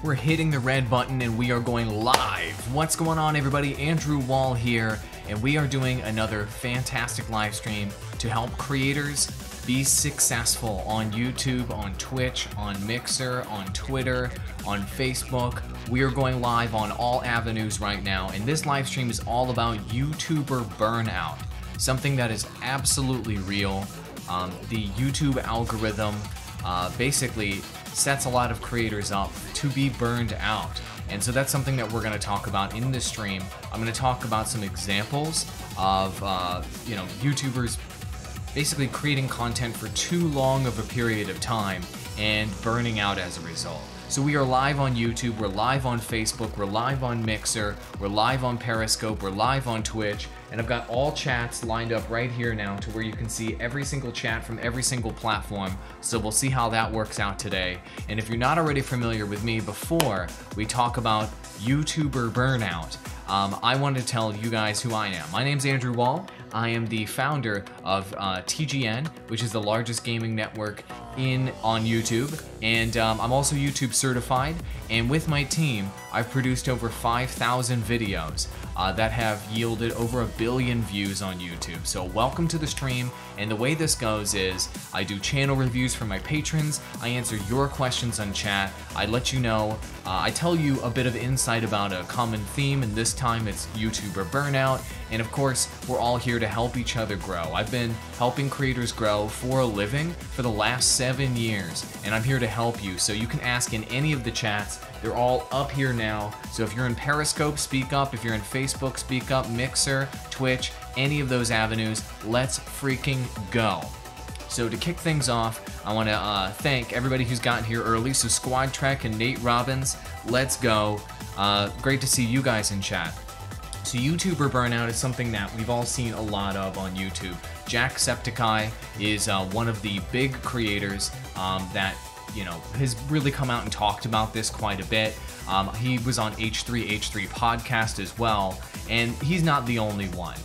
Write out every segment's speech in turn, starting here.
we're hitting the red button and we are going live. What's going on, everybody? Andrew Wall here, and we are doing another fantastic live stream to help creators be successful on YouTube, on Twitch, on Mixer, on Twitter, on Facebook. We are going live on all avenues right now, and this live stream is all about YouTuber burnout, something that is absolutely real. The YouTube algorithm basically sets a lot of creators up to be burned out. And so that's something that we're going to talk about in this stream. I'm going to talk about some examples of YouTubers basically creating content for too long of a period of time and burning out as a result. So we are live on YouTube, we're live on Facebook, we're live on Mixer, we're live on Periscope, we're live on Twitch, and I've got all chats lined up right here now to where you can see every single chat from every single platform. So we'll see how that works out today. And if you're not already familiar with me, before we talk about YouTuber burnout, I wanted to tell you guys who I am. My name's Andrew Wall. I am the founder of TGN, which is the largest gaming network on YouTube, and I'm also YouTube certified, and with my team I've produced over 5,000 videos that have yielded over 1 billion views on YouTube. So welcome to the stream, and the way this goes is I do channel reviews for my patrons, I answer your questions on chat, I let you know, I tell you a bit of insight about a common theme, and this time it's YouTuber burnout, and of course we're all here to help each other grow. I've been helping creators grow for a living for the last 7 years, and I'm here to help you. So you can ask in any of the chats. They're all up here now. So if you're in Periscope, speak up. If you're in Facebook, speak up. Mixer, Twitch, any of those avenues, let's freaking go. So to kick things off, I want to thank everybody who's gotten here early. So Squad Trek and Nate Robbins, let's go. Great to see you guys in chat. So YouTuber burnout is something that we've all seen a lot of on YouTube. Jacksepticeye is one of the big creators that has really come out and talked about this quite a bit. He was on H3 podcast as well, and he's not the only one.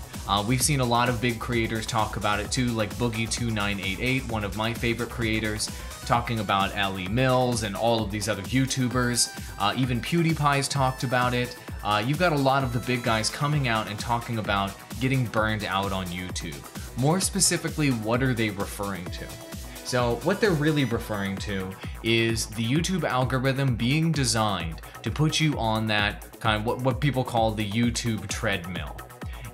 We've seen a lot of big creators talk about it too, like Boogie2988, one of my favorite creators, talking about Ellie Mills and all of these other YouTubers. Even PewDiePie's talked about it. You've got a lot of the big guys coming out and talking about getting burned out on YouTube. More specifically, what are they referring to? So what they're really referring to is the YouTube algorithm being designed to put you on that kind of what people call the YouTube treadmill.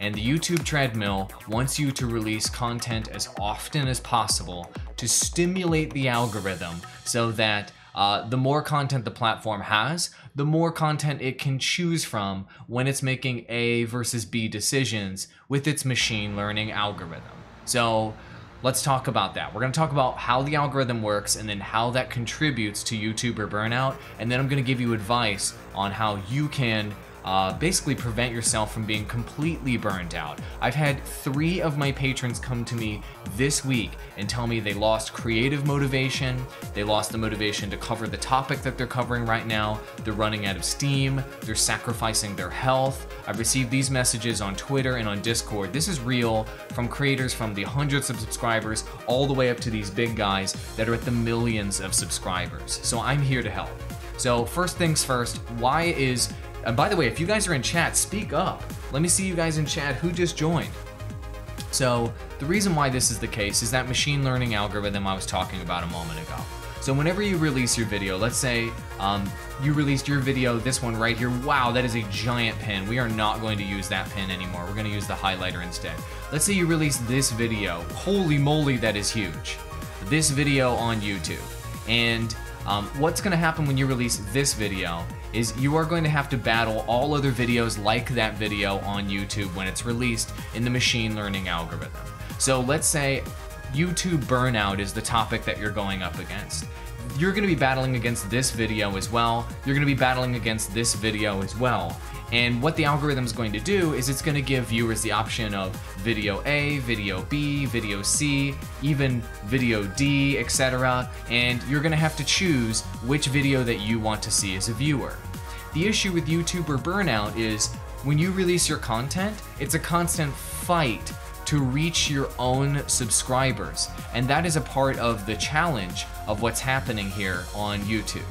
And the YouTube treadmill wants you to release content as often as possible to stimulate the algorithm so that the more content the platform has, the more content it can choose from when it's making A versus B decisions with its machine learning algorithm. So let's talk about that. We're going to talk about how the algorithm works and then how that contributes to YouTuber burnout. And then I'm going to give you advice on how you can basically prevent yourself from being completely burned out. I've had 3 of my patrons come to me this week and tell me they lost creative motivation, they lost the motivation to cover the topic that they're covering right now, they're running out of steam, they're sacrificing their health. I've received these messages on Twitter and on Discord. This is real from creators from the hundreds of subscribers all the way up to these big guys that are at the millions of subscribers. So I'm here to help. So first things first, and by the way, if you guys are in chat, speak up. Let me see you guys in chat who just joined. So the reason why this is the case is that machine learning algorithm I was talking about a moment ago. So whenever you release your video, let's say you released your video, this one right here, wow, that is a giant pin. We are not going to use that pin anymore. We're going to use the highlighter instead. Let's say you release this video. Holy moly, that is huge. This video on YouTube. And what's going to happen when you release this video is you are going to have to battle all other videos like that video on YouTube when it's released in the machine learning algorithm. So let's say YouTube burnout is the topic that you're going up against. You're going to be battling against this video as well. You're going to be battling against this video as well. And what the algorithm is going to do is it's going to give viewers the option of video A, video B, video C, even video D, etc. And you're going to have to choose which video that you want to see as a viewer. The issue with YouTuber burnout is when you release your content, it's a constant fight to reach your own subscribers. And that is a part of the challenge of what's happening here on YouTube.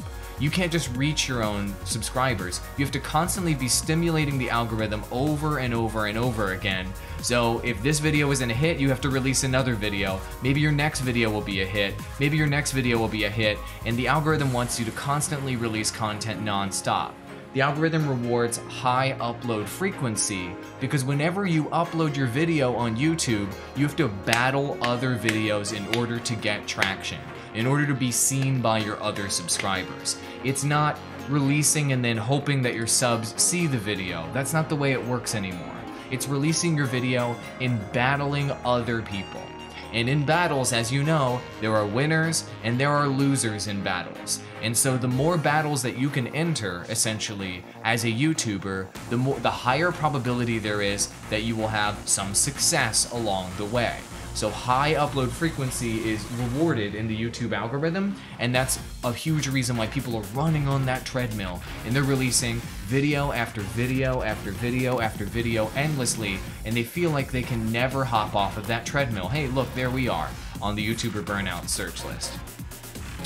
You can't just reach your own subscribers. You have to constantly be stimulating the algorithm over and over and over again. So if this video isn't a hit, you have to release another video. Maybe your next video will be a hit. Maybe your next video will be a hit. And the algorithm wants you to constantly release content non-stop. The algorithm rewards high upload frequency because whenever you upload your video on YouTube, you have to battle other videos in order to get traction, in order to be seen by your other subscribers. It's not releasing and then hoping that your subs see the video. That's not the way it works anymore. It's releasing your video and battling other people. And in battles, as you know, there are winners and there are losers in battles. And so the more battles that you can enter, essentially, as a YouTuber, the higher probability there is that you will have some success along the way. So high upload frequency is rewarded in the YouTube algorithm, and that's a huge reason why people are running on that treadmill and they're releasing video after video after video after video endlessly, and they feel like they can never hop off of that treadmill. Hey, look, there we are on the YouTuber Burnout search list.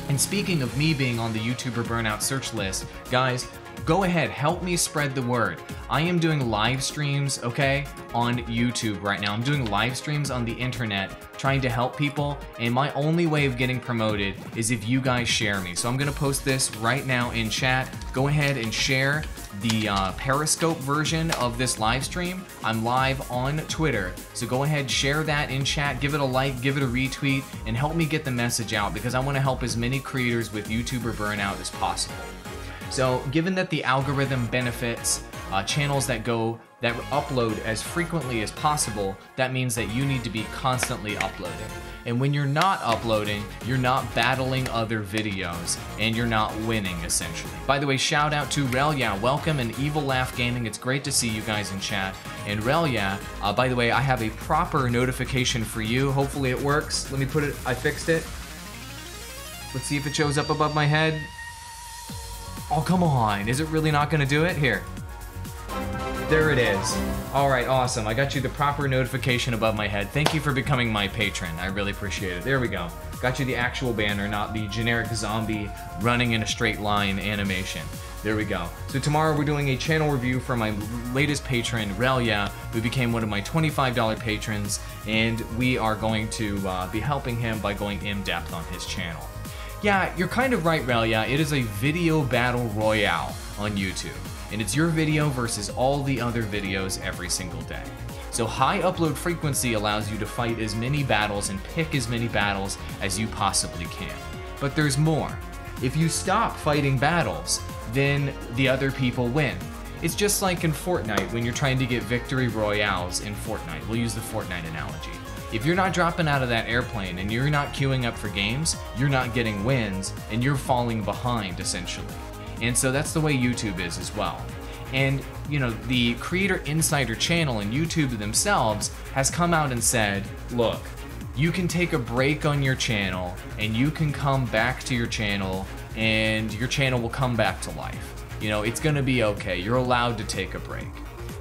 And speaking of me being on the YouTuber Burnout search list, guys, go ahead, help me spread the word. I am doing live streams, okay, on YouTube right now. I'm doing live streams on the internet trying to help people, and my only way of getting promoted is if you guys share me. So I'm gonna post this right now in chat. Go ahead and share the Periscope version of this live stream. I'm live on Twitter, so go ahead, share that in chat, give it a like, give it a retweet, and help me get the message out because I wanna help as many creators with YouTuber Burnout as possible. So given that the algorithm benefits channels that upload as frequently as possible, that means that you need to be constantly uploading. And when you're not uploading, you're not battling other videos and you're not winning, essentially. By the way, shout out to Relia, welcome, and Evil Laugh Gaming. It's great to see you guys in chat. And Relia, by the way, I have a proper notification for you. Hopefully it works. Let me put it, I fixed it. Let's see if it shows up above my head. Oh, come on. Is it really not going to do it? Here. There it is. All right, awesome. I got you the proper notification above my head. Thank you for becoming my patron. I really appreciate it. There we go. Got you the actual banner, not the generic zombie running in a straight line animation. There we go. So tomorrow we're doing a channel review for my latest patron, Relia, who became one of my $25 patrons, and we are going to be helping him by going in depth on his channel. Yeah, you're kind of right, Relia. It is a video battle royale on YouTube, and it's your video versus all the other videos every single day. So high upload frequency allows you to fight as many battles and pick as many battles as you possibly can. But there's more. If you stop fighting battles, then the other people win. It's just like in Fortnite when you're trying to get victory royales in Fortnite. We'll use the Fortnite analogy. If you're not dropping out of that airplane and you're not queuing up for games, you're not getting wins and you're falling behind, essentially. And so that's the way YouTube is as well. And, you know, the Creator Insider channel and YouTube themselves has come out and said, look, you can take a break on your channel and you can come back to your channel and your channel will come back to life. You know, it's gonna be okay. You're allowed to take a break.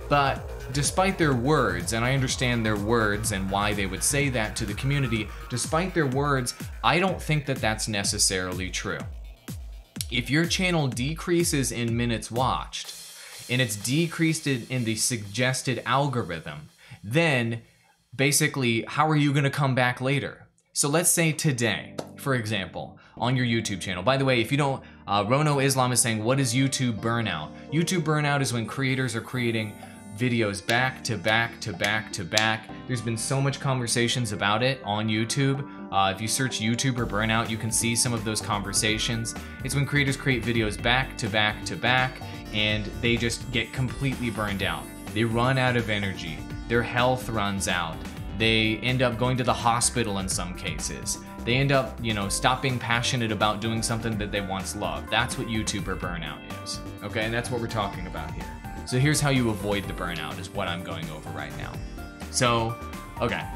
But despite their words, and I understand their words and why they would say that to the community, despite their words, I don't think that that's necessarily true. If your channel decreases in minutes watched, and it's decreased in the suggested algorithm, then basically, how are you gonna come back later? So let's say today, for example, on your YouTube channel. By the way, if you don't, Rono Islam is saying, what is YouTube Burnout? YouTube Burnout is when creators are creating videos back to back to back to back. There's been so much conversations about it on YouTube. If you search YouTuber Burnout, you can see some of those conversations. It's when creators create videos back to back to back and they just get completely burned out. They run out of energy. Their health runs out. They end up going to the hospital in some cases. They end up, you know, stopping passionate about doing something that they once loved. That's what YouTuber Burnout is. Okay, and that's what we're talking about here. So here's how you avoid the burnout is what I'm going over right now. So, okay.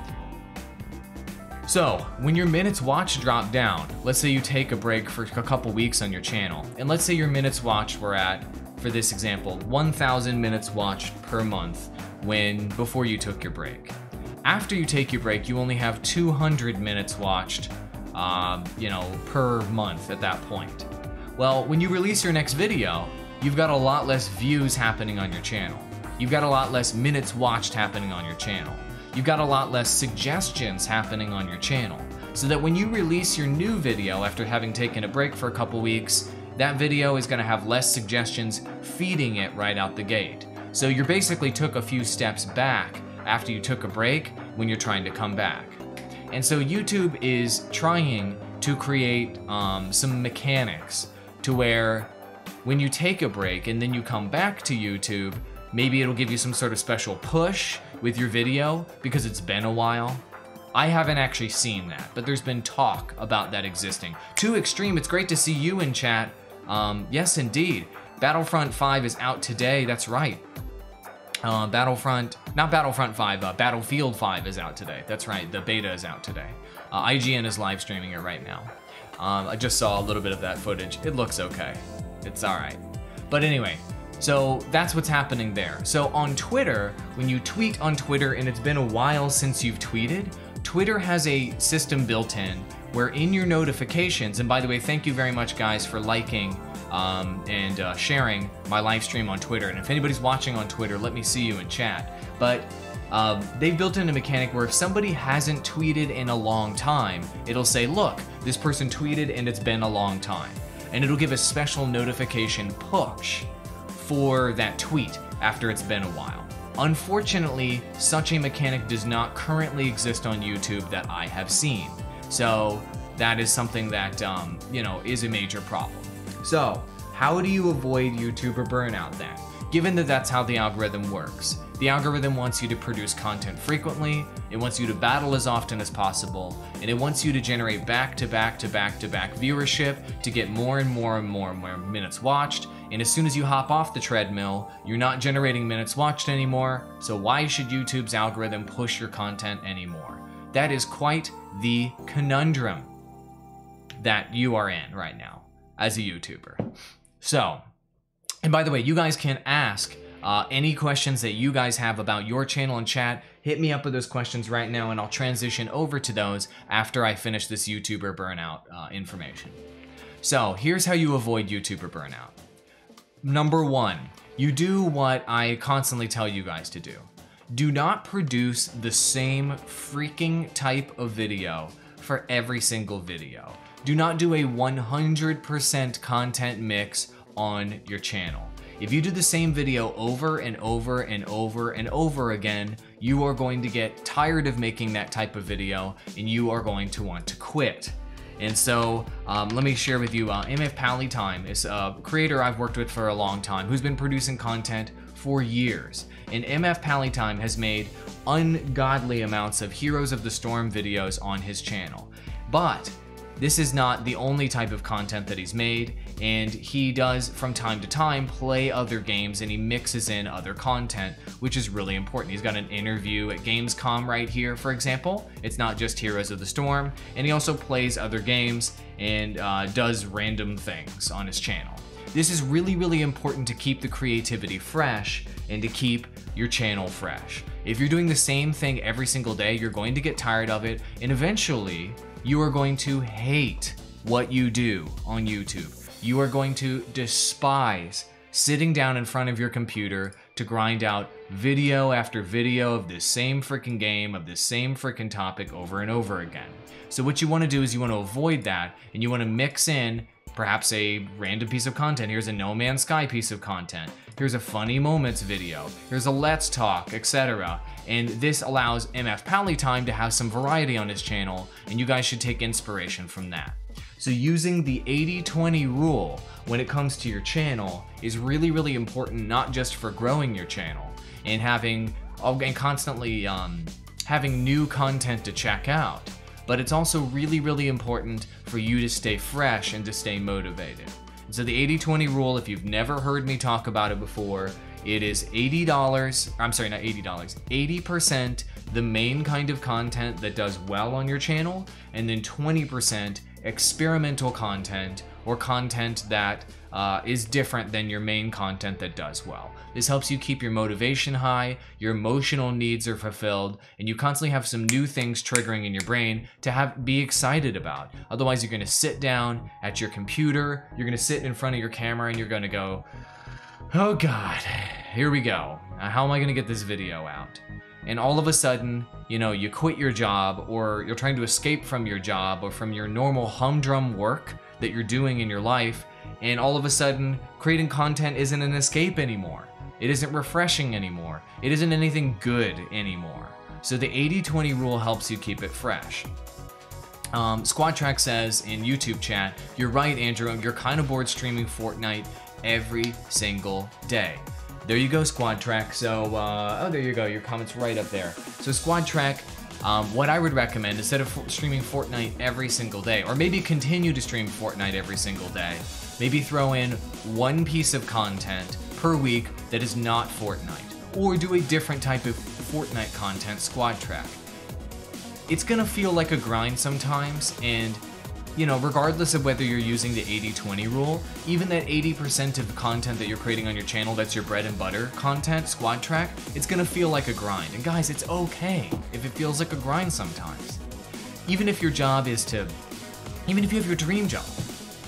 So, when your minutes watched drop down, let's say you take a break for a couple weeks on your channel, and let's say your minutes watched were at, for this example, 1,000 minutes watched per month before you took your break. After you take your break, you only have 200 minutes watched, you know, per month at that point. Well, when you release your next video, you've got a lot less views happening on your channel. You've got a lot less minutes watched happening on your channel. You've got a lot less suggestions happening on your channel. So that when you release your new video after having taken a break for a couple weeks, that video is gonna have less suggestions feeding it right out the gate. So you basically took a few steps back after you took a break when you're trying to come back. And so YouTube is trying to create some mechanics to where when you take a break and then you come back to YouTube, maybe it'll give you some sort of special push with your video because it's been a while. I haven't actually seen that, but there's been talk about that existing. To Extreme, it's great to see you in chat. Yes, indeed. Battlefront 5 is out today, that's right. Battlefield 5 is out today. That's right, the beta is out today. IGN is live streaming it right now. I just saw a little bit of that footage. It looks okay. It's all right. But anyway, so that's what's happening there. So on Twitter, when you tweet on Twitter, and it's been a while since you've tweeted, Twitter has a system built in where in your notifications, and by the way, thank you very much guys for liking and sharing my live stream on Twitter. And if anybody's watching on Twitter, let me see you in chat. But they've built in a mechanic where if somebody hasn't tweeted in a long time, it'll say, look, this person tweeted and it's been a long time. And it'll give a special notification push for that tweet after it's been a while. Unfortunately, such a mechanic does not currently exist on YouTube that I have seen. So that is something that, you know, is a major problem. So how do you avoid YouTuber burnout then? Given that that's how the algorithm works. The algorithm wants you to produce content frequently, it wants you to battle as often as possible, and it wants you to generate back-to-back viewership to get more and more minutes watched, and as soon as you hop off the treadmill, you're not generating minutes watched anymore, so why should YouTube's algorithm push your content anymore? That is quite the conundrum that you are in right now as a YouTuber. So, and by the way, you guys can ask any questions that you guys have about your channel in chat. Hit me up with those questions right now and I'll transition over to those after I finish this YouTuber burnout information. So here's how you avoid YouTuber burnout. Number one, you do what I constantly tell you guys to do. Do not produce the same freaking type of video for every single video. Do not do a 100% content mix on your channel. If you do the same video over and over and over and over again, you are going to get tired of making that type of video and you are going to want to quit. And so let me share with you, MF Pally Time is a creator I've worked with for a long time who's been producing content for years. And MF Pally Time has made ungodly amounts of Heroes of the Storm videos on his channel. But this is not the only type of content that he's made, and he does from time to time play other games and he mixes in other content, which is really important. He's got an interview at Gamescom right here, for example. It's not just Heroes of the Storm, and he also plays other games and does random things on his channel. This is really, really important to keep the creativity fresh and to keep your channel fresh. If you're doing the same thing every single day, you're going to get tired of it, and eventually you are going to hate what you do on YouTube. You are going to despise sitting down in front of your computer to grind out video after video of this same freaking game, of this same freaking topic over and over again. So what you want to do is you want to avoid that, and you want to mix in perhaps a random piece of content. Here's a No Man's Sky piece of content. Here's a funny moments video. Here's a let's talk, etc. And this allows MF Pally Time to have some variety on his channel, and you guys should take inspiration from that. So using the 80-20 rule when it comes to your channel is really, really important, not just for growing your channel and constantly having new content to check out, but it's also really, really important for you to stay fresh and to stay motivated. So the 80-20 rule, if you've never heard me talk about it before, it is $80, I'm sorry, not $80, 80% the main kind of content that does well on your channel, and then 20% experimental content or content that is different than your main content that does well. This helps you keep your motivation high, your emotional needs are fulfilled, and you constantly have some new things triggering in your brain to be excited about. Otherwise, you're gonna sit down at your computer, you're gonna sit in front of your camera, and you're gonna go, oh God, here we go. How am I gonna get this video out? And all of a sudden, you know, you quit your job, or you're trying to escape from your job or from your normal humdrum work that you're doing in your life, and all of a sudden, creating content isn't an escape anymore. It isn't refreshing anymore. It isn't anything good anymore. So the 80-20 rule helps you keep it fresh. Squad Track says in YouTube chat, you're right, Andrew, you're kind of bored streaming Fortnite every single day. There you go, Squad Track. So, oh, there you go. Your comment's right up there. So Squad Track, what I would recommend, instead of streaming Fortnite every single day, or maybe continue to stream Fortnite every single day, maybe throw in one piece of content per week that is not Fortnite, or do a different type of Fortnite content, Squad Track. It's gonna feel like a grind sometimes, and you know, regardless of whether you're using the 80-20 rule, even that 80% of content that you're creating on your channel that's your bread and butter content, Squad Track, it's gonna feel like a grind. And guys, it's okay if it feels like a grind sometimes. Even if your job is even if you have your dream job,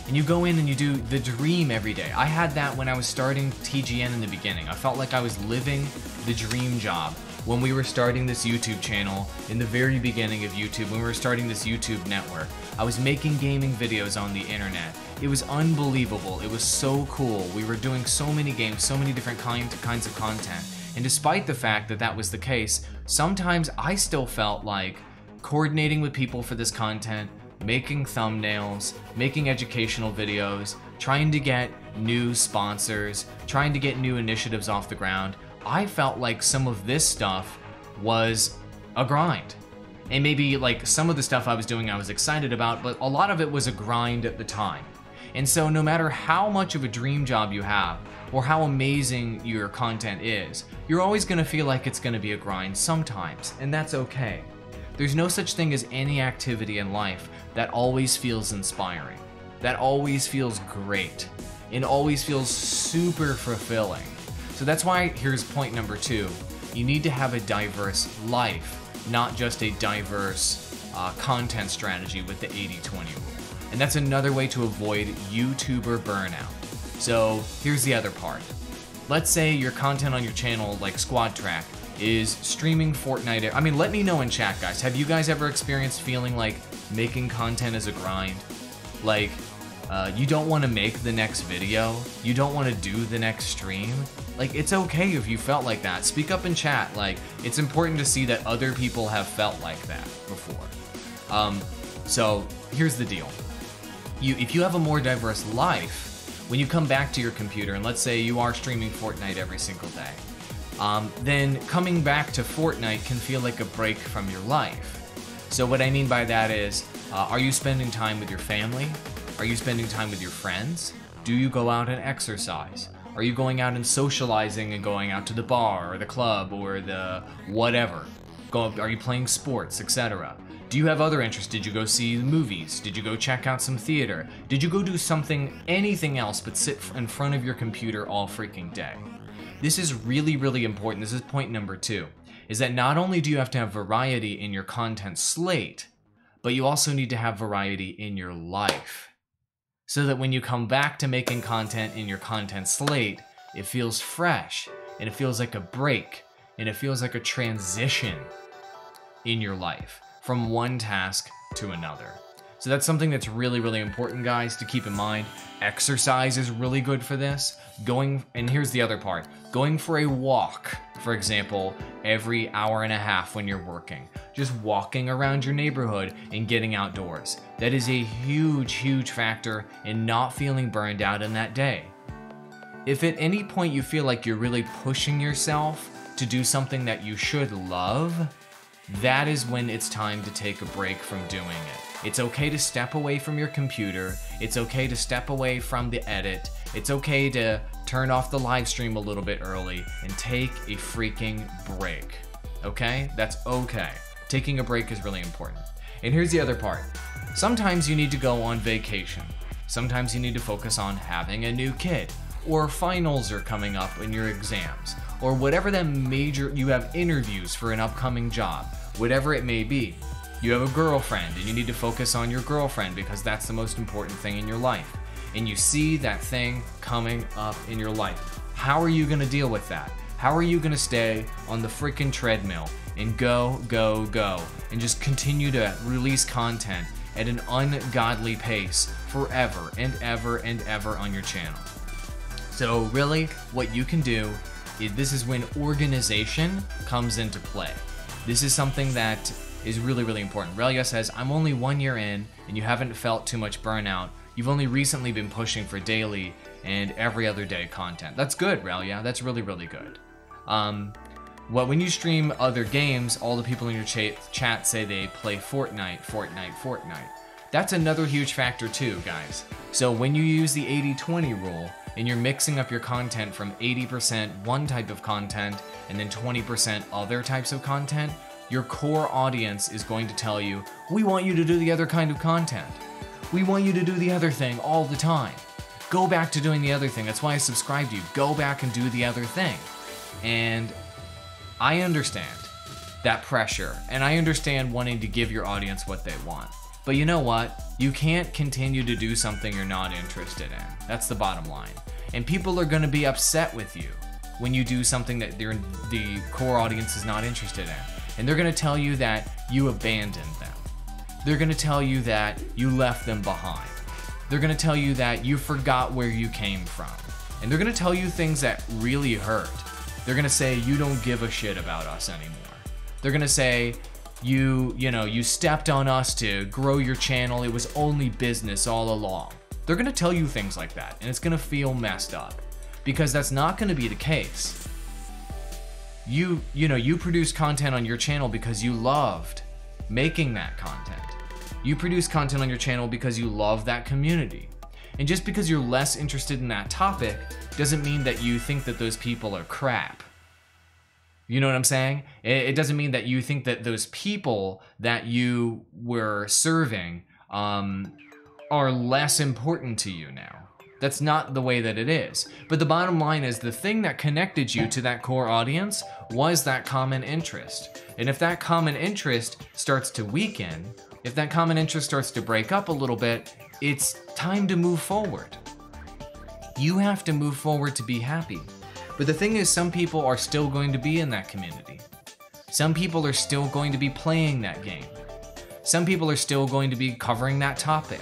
and you go in and you do the dream every day. I had that when I was starting TGN in the beginning. I felt like I was living the dream job when we were starting this YouTube channel in the very beginning of YouTube, when we were starting this YouTube network. I was making gaming videos on the internet. It was unbelievable. It was so cool. We were doing so many games, so many different kinds of content. And despite the fact that that was the case, sometimes I still felt like coordinating with people for this content, making thumbnails, making educational videos, trying to get new sponsors, trying to get new initiatives off the ground, I felt like some of this stuff was a grind. And maybe like some of the stuff I was doing I was excited about, but a lot of it was a grind at the time. And so no matter how much of a dream job you have, or how amazing your content is, you're always gonna feel like it's gonna be a grind sometimes, and that's okay. There's no such thing as any activity in life that always feels inspiring, that always feels great, and always feels super fulfilling. So that's why here's point number 2. You need to have a diverse life, not just a diverse content strategy with the 80-20 rule. And that's another way to avoid YouTuber burnout. So here's the other part. Let's say your content on your channel, like Squad Track, is streaming Fortnite. I mean, let me know in chat, guys. Have you guys ever experienced feeling like making content is a grind? Like, you don't want to make the next video, you don't want to do the next stream. Like, it's okay if you felt like that. Speak up in chat. Like, it's important to see that other people have felt like that before. So here's the deal. If you have a more diverse life, when you come back to your computer, and let's say you are streaming Fortnite every single day, then coming back to Fortnite can feel like a break from your life. So what I mean by that is, are you spending time with your family? Are you spending time with your friends? Do you go out and exercise? Are you going out and socializing and going out to the bar or the club or the whatever? Are you playing sports, etc.? Do you have other interests? Did you go see movies? Did you go check out some theater? Did you go do something, anything else but sit in front of your computer all freaking day? This is really, really important. This is point number 2, is that not only do you have to have variety in your content slate, but you also need to have variety in your life. So that when you come back to making content in your content slate, it feels fresh, and it feels like a break, and it feels like a transition in your life from one task to another. So that's something that's really, really important, guys, to keep in mind. Exercise is really good for this. And here's the other part, going for a walk, for example, every hour and a half when you're working. Just walking around your neighborhood and getting outdoors. That is a huge, huge factor in not feeling burned out in that day. If at any point you feel like you're really pushing yourself to do something that you should love, that is when it's time to take a break from doing it. It's okay to step away from your computer. It's okay to step away from the edit. It's okay to turn off the live stream a little bit early and take a freaking break. Okay? That's okay. Taking a break is really important. And here's the other part. Sometimes you need to go on vacation. Sometimes you need to focus on having a new kid, or finals are coming up in your exams, or whatever that major, you have interviews for an upcoming job, whatever it may be. You have a girlfriend and you need to focus on your girlfriend because that's the most important thing in your life. And you see that thing coming up in your life. How are you gonna deal with that? How are you gonna stay on the freaking treadmill and go, go, go, and just continue to release content at an ungodly pace forever and ever and ever on your channel? So really, what you can do is, this is when organization comes into play. This is something that is really, really important. Relia says, I'm only 1 year in and you haven't felt too much burnout. You've only recently been pushing for daily and every other day content. That's good, Relia. That's really, really good. When you stream other games, all the people in your chat say they play Fortnite. That's another huge factor too, guys. So when you use the 80-20 rule and you're mixing up your content from 80% one type of content and then 20% other types of content, your core audience is going to tell you, we want you to do the other kind of content. We want you to do the other thing all the time. Go back to doing the other thing. That's why I subscribed to you. Go back and do the other thing. And I understand that pressure, and I understand wanting to give your audience what they want. But you know what? You can't continue to do something you're not interested in. That's the bottom line. And people are going to be upset with you when you do something that the core audience is not interested in. And they're going to tell you that you abandoned them. They're going to tell you that you left them behind. They're going to tell you that you forgot where you came from. And they're going to tell you things that really hurt. They're going to say, you don't give a shit about us anymore. They're going to say, you stepped on us to grow your channel. It was only business all along. They're going to tell you things like that, and it's going to feel messed up because that's not going to be the case. You produce content on your channel because you loved making that content. You produce content on your channel because you love that community. And just because you're less interested in that topic doesn't mean that you think that those people are crap. You know what I'm saying? It doesn't mean that you think that those people that you were serving are less important to you now. That's not the way that it is. But the bottom line is, the thing that connected you to that core audience was that common interest. And if that common interest starts to weaken, if that common interest starts to break up a little bit, it's time to move forward. You have to move forward to be happy. But the thing is, some people are still going to be in that community. Some people are still going to be playing that game. Some people are still going to be covering that topic.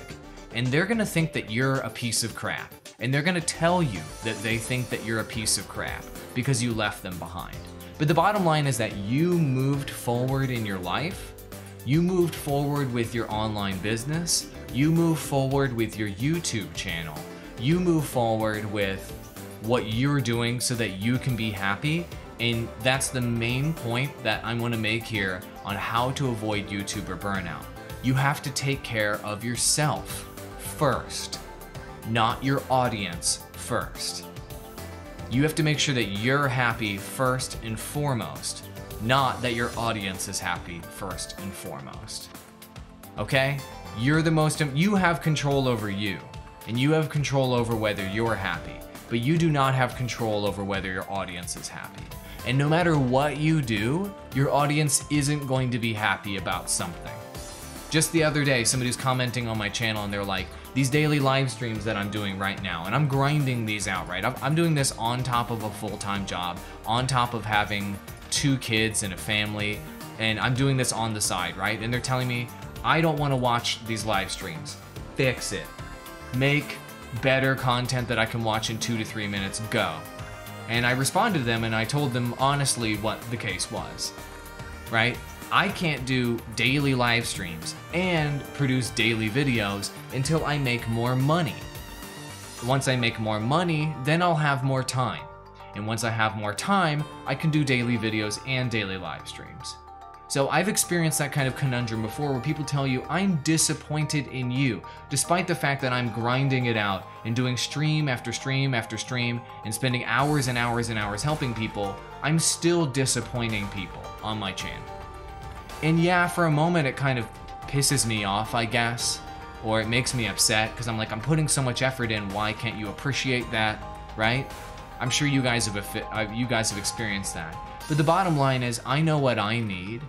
And they're going to think that you're a piece of crap. And they're going to tell you that they think that you're a piece of crap because you left them behind. But the bottom line is that you moved forward in your life. You moved forward with your online business. You moved forward with your YouTube channel. You move forward with what you're doing so that you can be happy. And that's the main point that I want to make here on how to avoid YouTuber burnout. You have to take care of yourself first, not your audience first. You have to make sure that you're happy first and foremost, not that your audience is happy first and foremost. Okay? You have control over you, and you have control over whether you're happy, but you do not have control over whether your audience is happy. And no matter what you do, your audience isn't going to be happy about something. Just the other day, somebody was commenting on my channel and they're like, these daily live streams that I'm doing right now, and I'm grinding these out, right? I'm doing this on top of a full-time job, on top of having 2 kids and a family, and I'm doing this on the side, right? And they're telling me, I don't want to watch these live streams. Fix it. Make better content that I can watch in 2 to 3 minutes, go. And I responded to them and I told them honestly what the case was, right? I can't do daily live streams and produce daily videos until I make more money. Once I make more money, then I'll have more time. And once I have more time, I can do daily videos and daily live streams. So I've experienced that kind of conundrum before where people tell you, I'm disappointed in you, despite the fact that I'm grinding it out and doing stream after stream after stream and spending hours and hours and hours helping people, I'm still disappointing people on my channel. And yeah, for a moment it kind of pisses me off, I guess. or it makes me upset because I'm like, I'm putting so much effort in, why can't you appreciate that, right? I'm sure you guys have experienced that. But the bottom line is, I know what I need,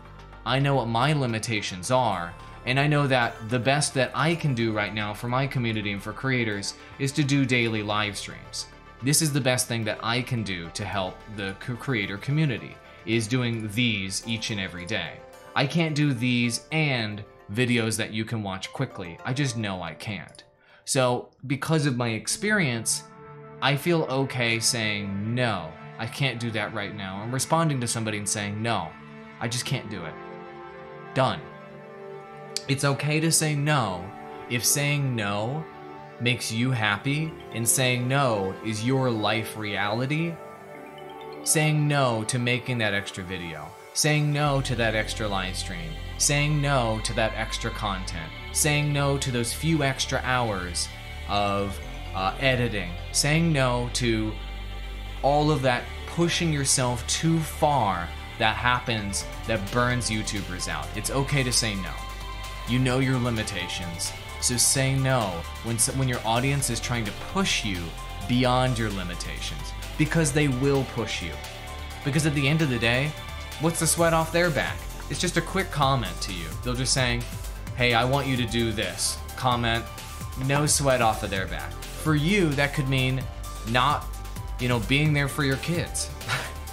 I know what my limitations are, and I know that the best that I can do right now for my community and for creators is to do daily live streams. This is the best thing that I can do to help the creator community, is doing these each and every day. I can't do these and videos that you can watch quickly. I just know I can't. So because of my experience, I feel okay saying no, I can't do that right now. I'm responding to somebody and saying no, I just can't do it. Done. It's okay to say no if saying no makes you happy and saying no is your life reality. Saying no to making that extra video, saying no to that extra live stream, saying no to that extra content, saying no to those few extra hours of editing, saying no to all of that pushing yourself too far that happens, that burns YouTubers out. It's okay to say no. You know your limitations, so say no when your audience is trying to push you beyond your limitations, because they will push you. Because at the end of the day, what's the sweat off their back? It's just a quick comment to you. They'll just saying, hey, I want you to do this. Comment, no sweat off of their back. For you, that could mean not, being there for your kids.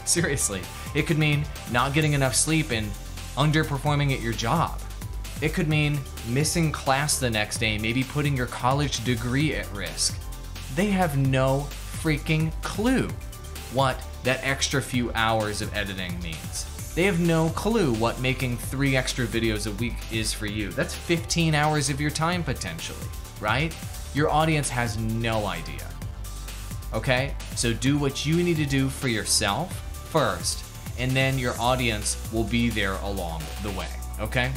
Seriously. It could mean not getting enough sleep and underperforming at your job. It could mean missing class the next day, maybe putting your college degree at risk. They have no freaking clue what that extra few hours of editing means. They have no clue what making 3 extra videos a week is for you. That's 15 hours of your time potentially, right? Your audience has no idea. Okay? So do what you need to do for yourself first, and then your audience will be there along the way, okay?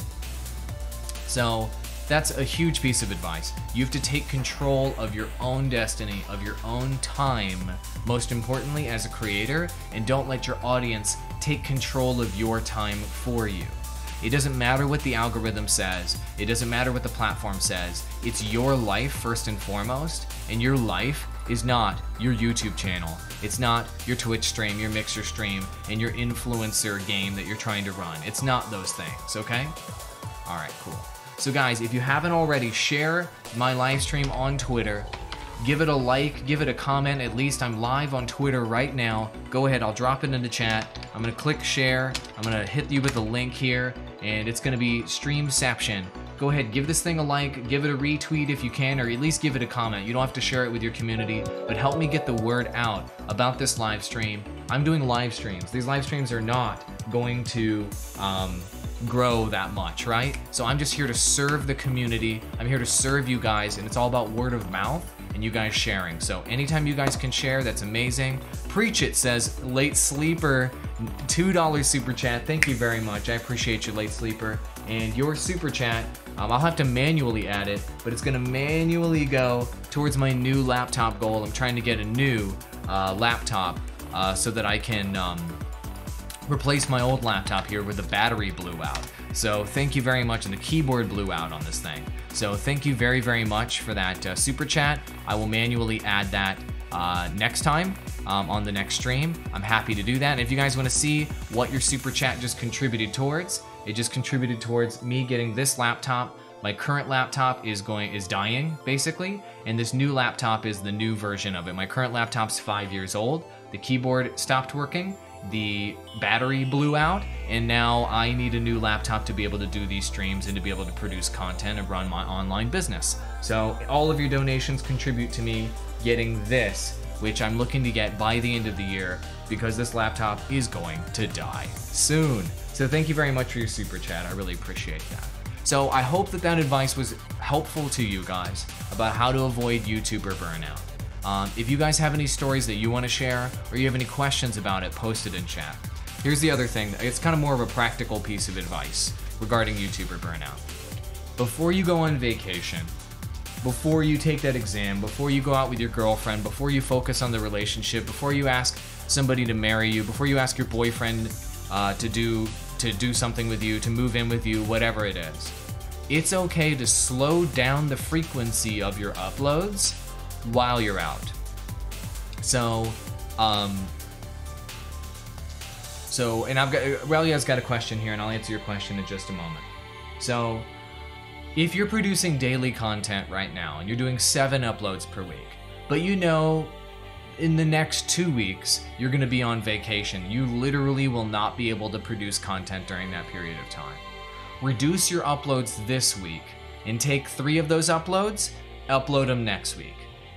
So that's a huge piece of advice. You have to take control of your own destiny, of your own time, most importantly as a creator, and don't let your audience take control of your time for you. It doesn't matter what the algorithm says, it doesn't matter what the platform says, it's your life first and foremost, and your life is not your YouTube channel, it's not your Twitch stream, your Mixer stream, and your influencer game that you're trying to run. It's not those things, okay? Alright, cool. So guys, if you haven't already, share my live stream on Twitter. Give it a like, give it a comment. At least I'm live on Twitter right now. Go ahead, I'll drop it in the chat. I'm gonna click share. I'm gonna hit you with a link here, and it's gonna be Streamception. Go ahead, give this thing a like, give it a retweet if you can, or at least give it a comment. You don't have to share it with your community, but help me get the word out about this live stream. I'm doing live streams. These live streams are not going to grow that much, right? So I'm just here to serve the community. I'm here to serve you guys, and it's all about word of mouth and you guys sharing. So anytime you guys can share, that's amazing. Preach It says, Late Sleeper, $2 super chat. Thank you very much. I appreciate you, Late Sleeper. And your super chat, I'll have to manually add it, but it's gonna manually go towards my new laptop goal. I'm trying to get a new laptop so that I can replace my old laptop here where the battery blew out. So thank you very much, and the keyboard blew out on this thing. So thank you very, very much for that super chat. I will manually add that next time on the next stream. I'm happy to do that. And if you guys want to see what your super chat just contributed towards, it just contributed towards me getting this laptop. My current laptop is dying basically, and this new laptop is the new version of it. My current laptop's 5 years old. The keyboard stopped working, the battery blew out, and now I need a new laptop to be able to do these streams and to be able to produce content and run my online business. So all of your donations contribute to me getting this, which I'm looking to get by the end of the year, because this laptop is going to die soon. So thank you very much for your super chat. I really appreciate that. So I hope that that advice was helpful to you guys about how to avoid YouTuber burnout. If you guys have any stories that you want to share, or you have any questions about it, post it in chat. Here's the other thing. It's kind of more of a practical piece of advice regarding YouTuber burnout. Before you go on vacation, before you take that exam, before you go out with your girlfriend, before you focus on the relationship, before you ask somebody to marry you, before you ask your boyfriend to do something with you, to move in with you, whatever it is, it's okay to slow down the frequency of your uploads while you're out. So, and Ralia's got a question here, and I'll answer your question in just a moment. So, if you're producing daily content right now, and you're doing 7 uploads per week, but you know in the next 2 weeks, you're gonna be on vacation, you literally will not be able to produce content during that period of time. Reduce your uploads this week, and take 3 of those uploads, upload them next week.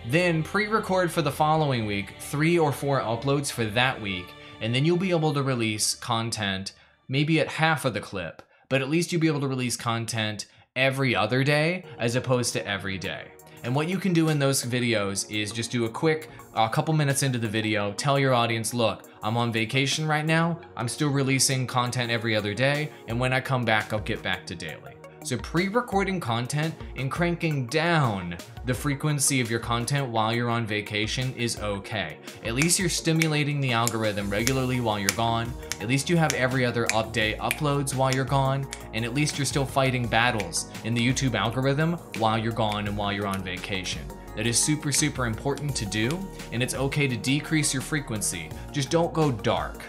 Then pre-record for the following week, 3 or 4 uploads for that week, and then you'll be able to release content maybe at half of the clip, but at least you'll be able to release content every other day as opposed to every day. And what you can do in those videos is just do a quick couple minutes into the video, tell your audience, look, I'm on vacation right now, I'm still releasing content every other day, and when I come back, I'll get back to daily. So pre-recording content and cranking down the frequency of your content while you're on vacation is okay. At least you're stimulating the algorithm regularly while you're gone. At least you have every other update uploads while you're gone. And at least you're still fighting battles in the YouTube algorithm while you're gone and while you're on vacation. That is super, super important to do. And it's okay to decrease your frequency. Just don't go dark.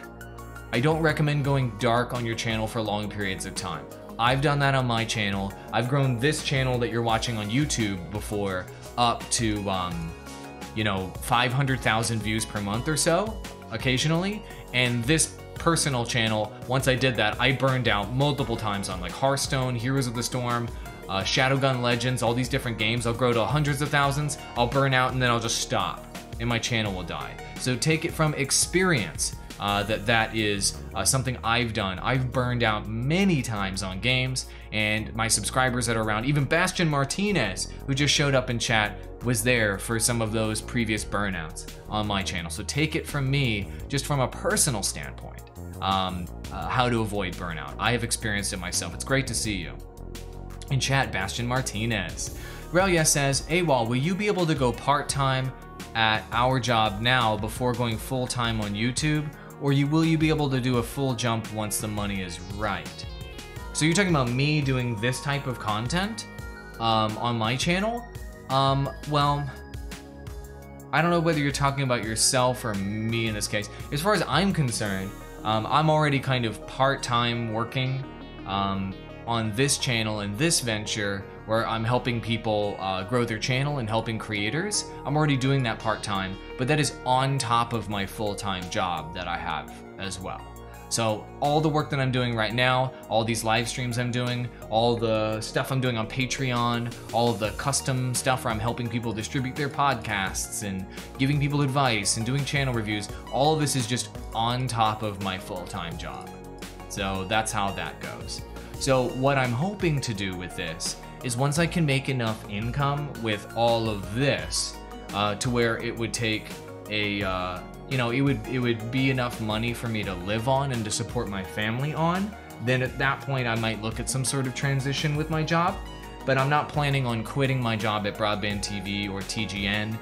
I don't recommend going dark on your channel for long periods of time. I've done that on my channel. I've grown this channel that you're watching on YouTube before up to, 500,000 views per month or so, occasionally. And this personal channel, once I did that, I burned out multiple times on like Hearthstone, Heroes of the Storm, Shadowgun Legends, all these different games. I'll grow to hundreds of thousands, I'll burn out, and then I'll just stop, and my channel will die. So take it from experience. That is something I've done. I've burned out many times on games, and my subscribers that are around, even Bastion Martinez, who just showed up in chat, was there for some of those previous burnouts on my channel. So take it from me, just from a personal standpoint, how to avoid burnout. I have experienced it myself. It's great to see you. In chat, Bastion Martinez. Relia says, Awall, will you be able to go part-time at our job now before going full-time on YouTube? Or will you be able to do a full jump once the money is right? So you're talking about me doing this type of content on my channel? Well, I don't know whether you're talking about yourself or me in this case. As far as I'm concerned, I'm already kind of part-time working on this channel and this venture where I'm helping people grow their channel and helping creators. I'm already doing that part-time, but that is on top of my full-time job that I have as well. So all the work that I'm doing right now, all these live streams I'm doing, all the stuff I'm doing on Patreon, all of the custom stuff where I'm helping people distribute their podcasts and giving people advice and doing channel reviews, all of this is just on top of my full-time job. So that's how that goes. So what I'm hoping to do with this is once I can make enough income with all of this to where it would take a, it would be enough money for me to live on and to support my family on, then at that point I might look at some sort of transition with my job. But I'm not planning on quitting my job at Broadband TV or TGN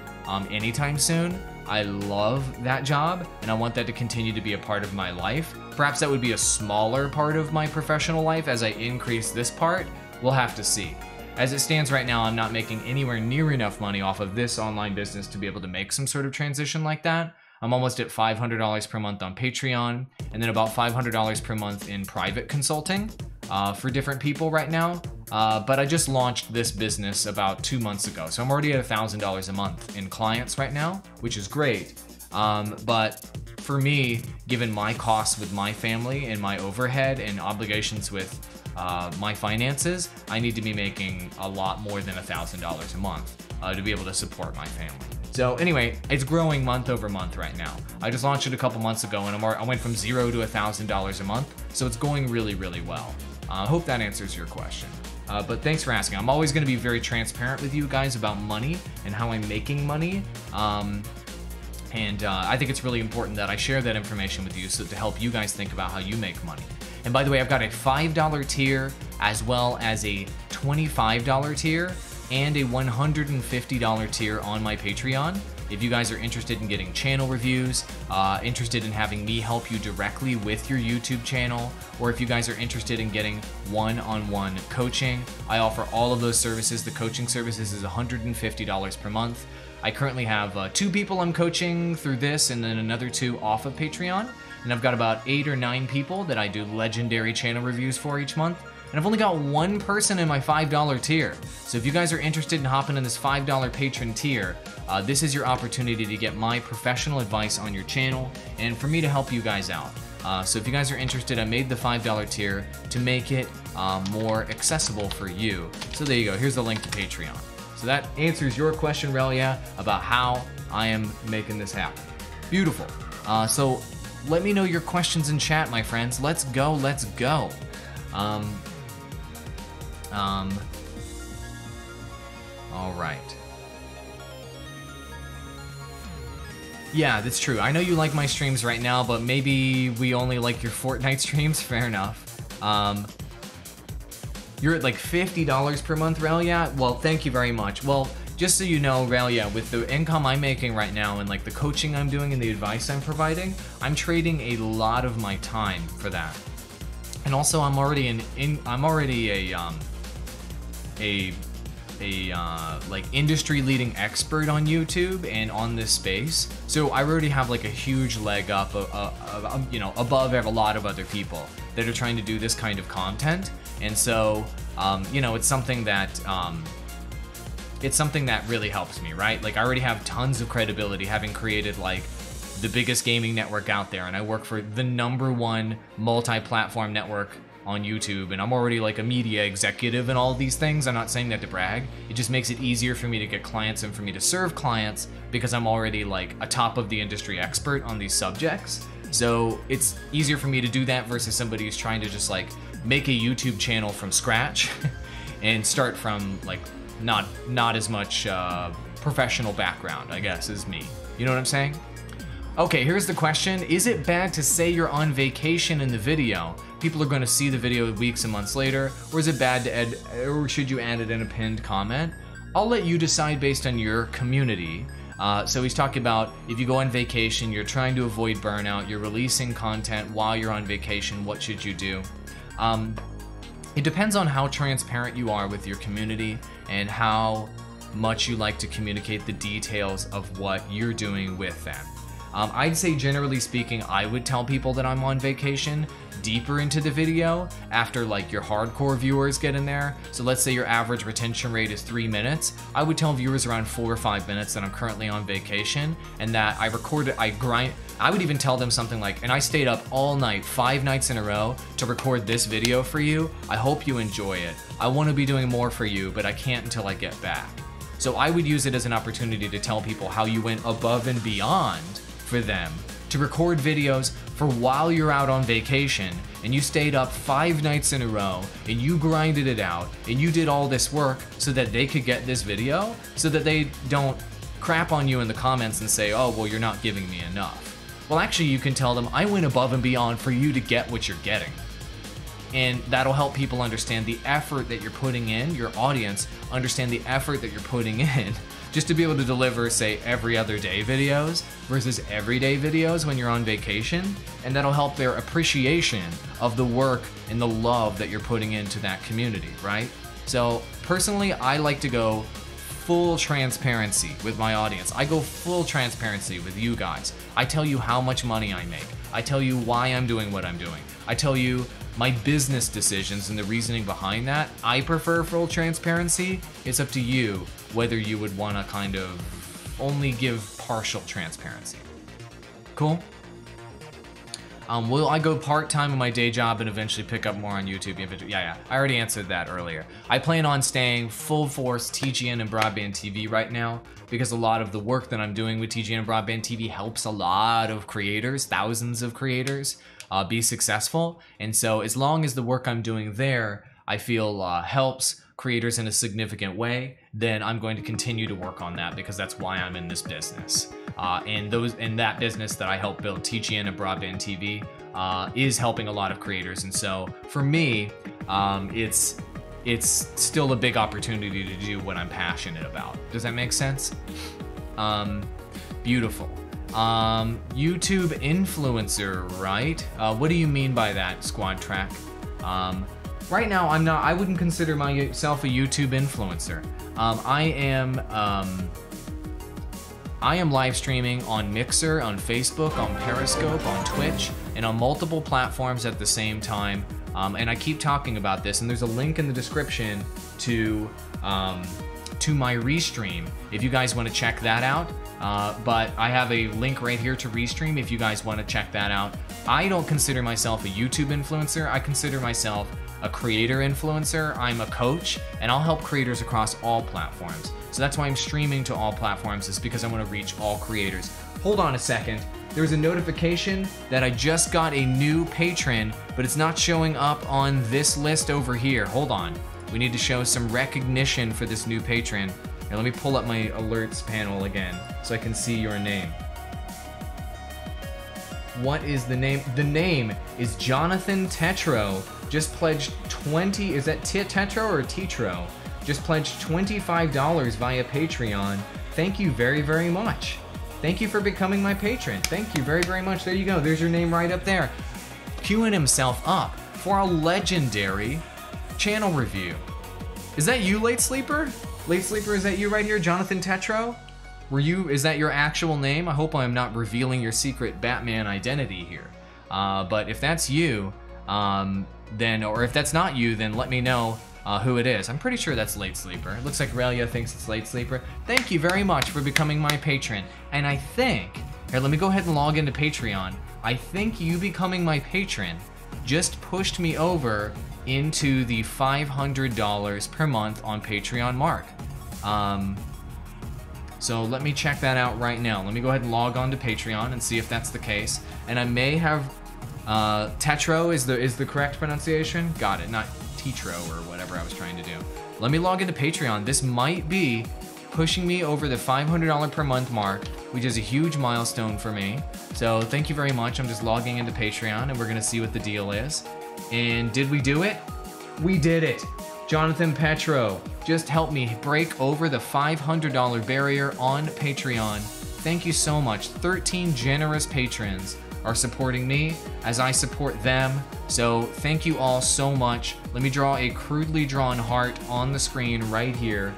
anytime soon. I love that job and I want that to continue to be a part of my life. Perhaps that would be a smaller part of my professional life as I increase this part. We'll have to see. As it stands right now, I'm not making anywhere near enough money off of this online business to be able to make some sort of transition like that. I'm almost at $500 per month on Patreon, and then about $500 per month in private consulting for different people right now. But I just launched this business about 2 months ago, so I'm already at $1,000 a month in clients right now, which is great. But for me, given my costs with my family and my overhead and obligations with my finances, I need to be making a lot more than $1,000 a month to be able to support my family. So anyway, it's growing month over month right now. I just launched it a couple months ago and I went from $0 to $1,000 a month. So it's going really, really well. I hope that answers your question. But thanks for asking. I'm always gonna be very transparent with you guys about money and how I'm making money. I think it's really important that I share that information with you so to help you guys think about how you make money. And by the way, I've got a $5 tier as well as a $25 tier and a $150 tier on my Patreon. If you guys are interested in getting channel reviews, interested in having me help you directly with your YouTube channel, or if you guys are interested in getting one-on-one coaching, I offer all of those services. The coaching services is $150 per month. I currently have 2 people I'm coaching through this, and then another 2 off of Patreon. And I've got about 8 or 9 people that I do legendary channel reviews for each month. And I've only got 1 person in my $5 tier. So if you guys are interested in hopping in this $5 patron tier, this is your opportunity to get my professional advice on your channel and for me to help you guys out. So if you guys are interested, I made the $5 tier to make it more accessible for you. So there you go, here's the link to Patreon. So that answers your question, Relia, about how I am making this happen. Beautiful. So let me know your questions in chat, my friends. Let's go, let's go. All right. Yeah, that's true. I know you like my streams right now, but maybe we only like your Fortnite streams. Fair enough. You're at like $50 per month, Relia? Well, thank you very much. Well, just so you know, Relia, with the income I'm making right now and like the coaching I'm doing and the advice I'm providing, I'm trading a lot of my time for that. And also, I'm already a like industry-leading expert on YouTube and on this space. So I already have like a huge leg up, you know, above a lot of other people that are trying to do this kind of content. And so, you know, it's something that really helps me, right? Like I already have tons of credibility having created like the biggest gaming network out there, and I work for the #1 multi-platform network on YouTube, and I'm already like a media executive and all of these things. I'm not saying that to brag. It just makes it easier for me to get clients and for me to serve clients because I'm already like a top of the industry expert on these subjects. So it's easier for me to do that versus somebody who's trying to just like make a YouTube channel from scratch and start from like not as much professional background, I guess, as me. You know what I'm saying? Okay, here's the question. Is it bad to say you're on vacation in the video? People are going to see the video weeks and months later, or is it bad to add, or should you add it in a pinned comment? I'll let you decide based on your community. So he's talking about if you go on vacation, you're trying to avoid burnout, you're releasing content while you're on vacation, what should you do? It depends on how transparent you are with your community and how much you like to communicate the details of what you're doing with them. I'd say generally speaking, I would tell people that I'm on vacation deeper into the video after like your hardcore viewers get in there. So let's say your average retention rate is 3 minutes. I would tell viewers around 4 or 5 minutes that I'm currently on vacation and that I would even tell them something like, and I stayed up all night, 5 nights in a row to record this video for you. I hope you enjoy it. I want to be doing more for you, but I can't until I get back. So I would use it as an opportunity to tell people how you went above and beyond for them to record videos for while you're out on vacation and you stayed up 5 nights in a row and you grinded it out and you did all this work so that they could get this video, so that they don't crap on you in the comments and say, oh, well, you're not giving me enough. Well, actually, you can tell them I went above and beyond for you to get what you're getting. And that'll help people understand the effort that you're putting in, your audience understand the effort that you're putting in just to be able to deliver, say, every other day videos versus everyday videos when you're on vacation. And that'll help their appreciation of the work and the love that you're putting into that community, right? So personally, I like to go full transparency with my audience. I go full transparency with you guys. I tell you how much money I make. I tell you why I'm doing what I'm doing. I tell you my business decisions and the reasoning behind that. I prefer full transparency. It's up to you whether you would want to kind of only give partial transparency. Cool? Will I go part-time in my day job and eventually pick up more on YouTube? Yeah, I already answered that earlier. I plan on staying full force TGN and Broadband TV right now because a lot of the work that I'm doing with TGN and Broadband TV helps a lot of creators, thousands of creators, be successful. And so as long as the work I'm doing there, I feel helps creators in a significant way, then I'm going to continue to work on that because that's why I'm in this business. And that business that I help build, TGN and Broadband TV, is helping a lot of creators. And so for me, it's still a big opportunity to do what I'm passionate about. Does that make sense? Beautiful. YouTube influencer, right? What do you mean by that, Squad Track? Right now, I wouldn't consider myself a YouTube influencer. I am live streaming on Mixer, on Facebook, on Periscope, on Twitch, and on multiple platforms at the same time. And I keep talking about this, and there's a link in the description to my restream if you guys want to check that out. But I have a link right here to restream if you guys want to check that out. I don't consider myself a YouTube influencer. I consider myself a creator influencer. I'm a coach, and I'll help creators across all platforms. So that's why I'm streaming to all platforms, is because I want to reach all creators. Hold on a second. There's a notification that I just got a new patron, but it's not showing up on this list over here. Hold on. We need to show some recognition for this new patron. Here, let me pull up my alerts panel again so I can see your name. What is the name? The name is Jonathan Tetro. Just pledged 20, is that Tetro or Tetro? Just pledged $25 via Patreon. Thank you very, very much. Thank you for becoming my patron. Thank you very, very much. There you go. There's your name right up there. Queuing himself up for a legendary channel review. Is that you, Late Sleeper? Late Sleeper, is that you right here, Jonathan Tetro? Is that your actual name? I hope I'm not revealing your secret Batman identity here. But if that's you, or if that's not you, then let me know who it is. I'm pretty sure that's Late Sleeper. It looks like Relia thinks it's Late Sleeper. Thank you very much for becoming my patron. And I think, here, let me go ahead and log into Patreon. I think you becoming my patron just pushed me over into the $500 per month on Patreon mark. So let me check that out right now. Let me go ahead and log on to Patreon and see if that's the case. And I may have Tetro is the correct pronunciation. Got it, not Tetro or whatever I was trying to do. Let me log into Patreon. This might be pushing me over the $500 per month mark, which is a huge milestone for me. So thank you very much. I'm just logging into Patreon and we're gonna see what the deal is. And did we do it? We did it. Jonathan Petro just helped me break over the $500 barrier on Patreon. Thank you so much. 13 generous patrons are supporting me as I support them. So thank you all so much. Let me draw a crudely drawn heart on the screen right here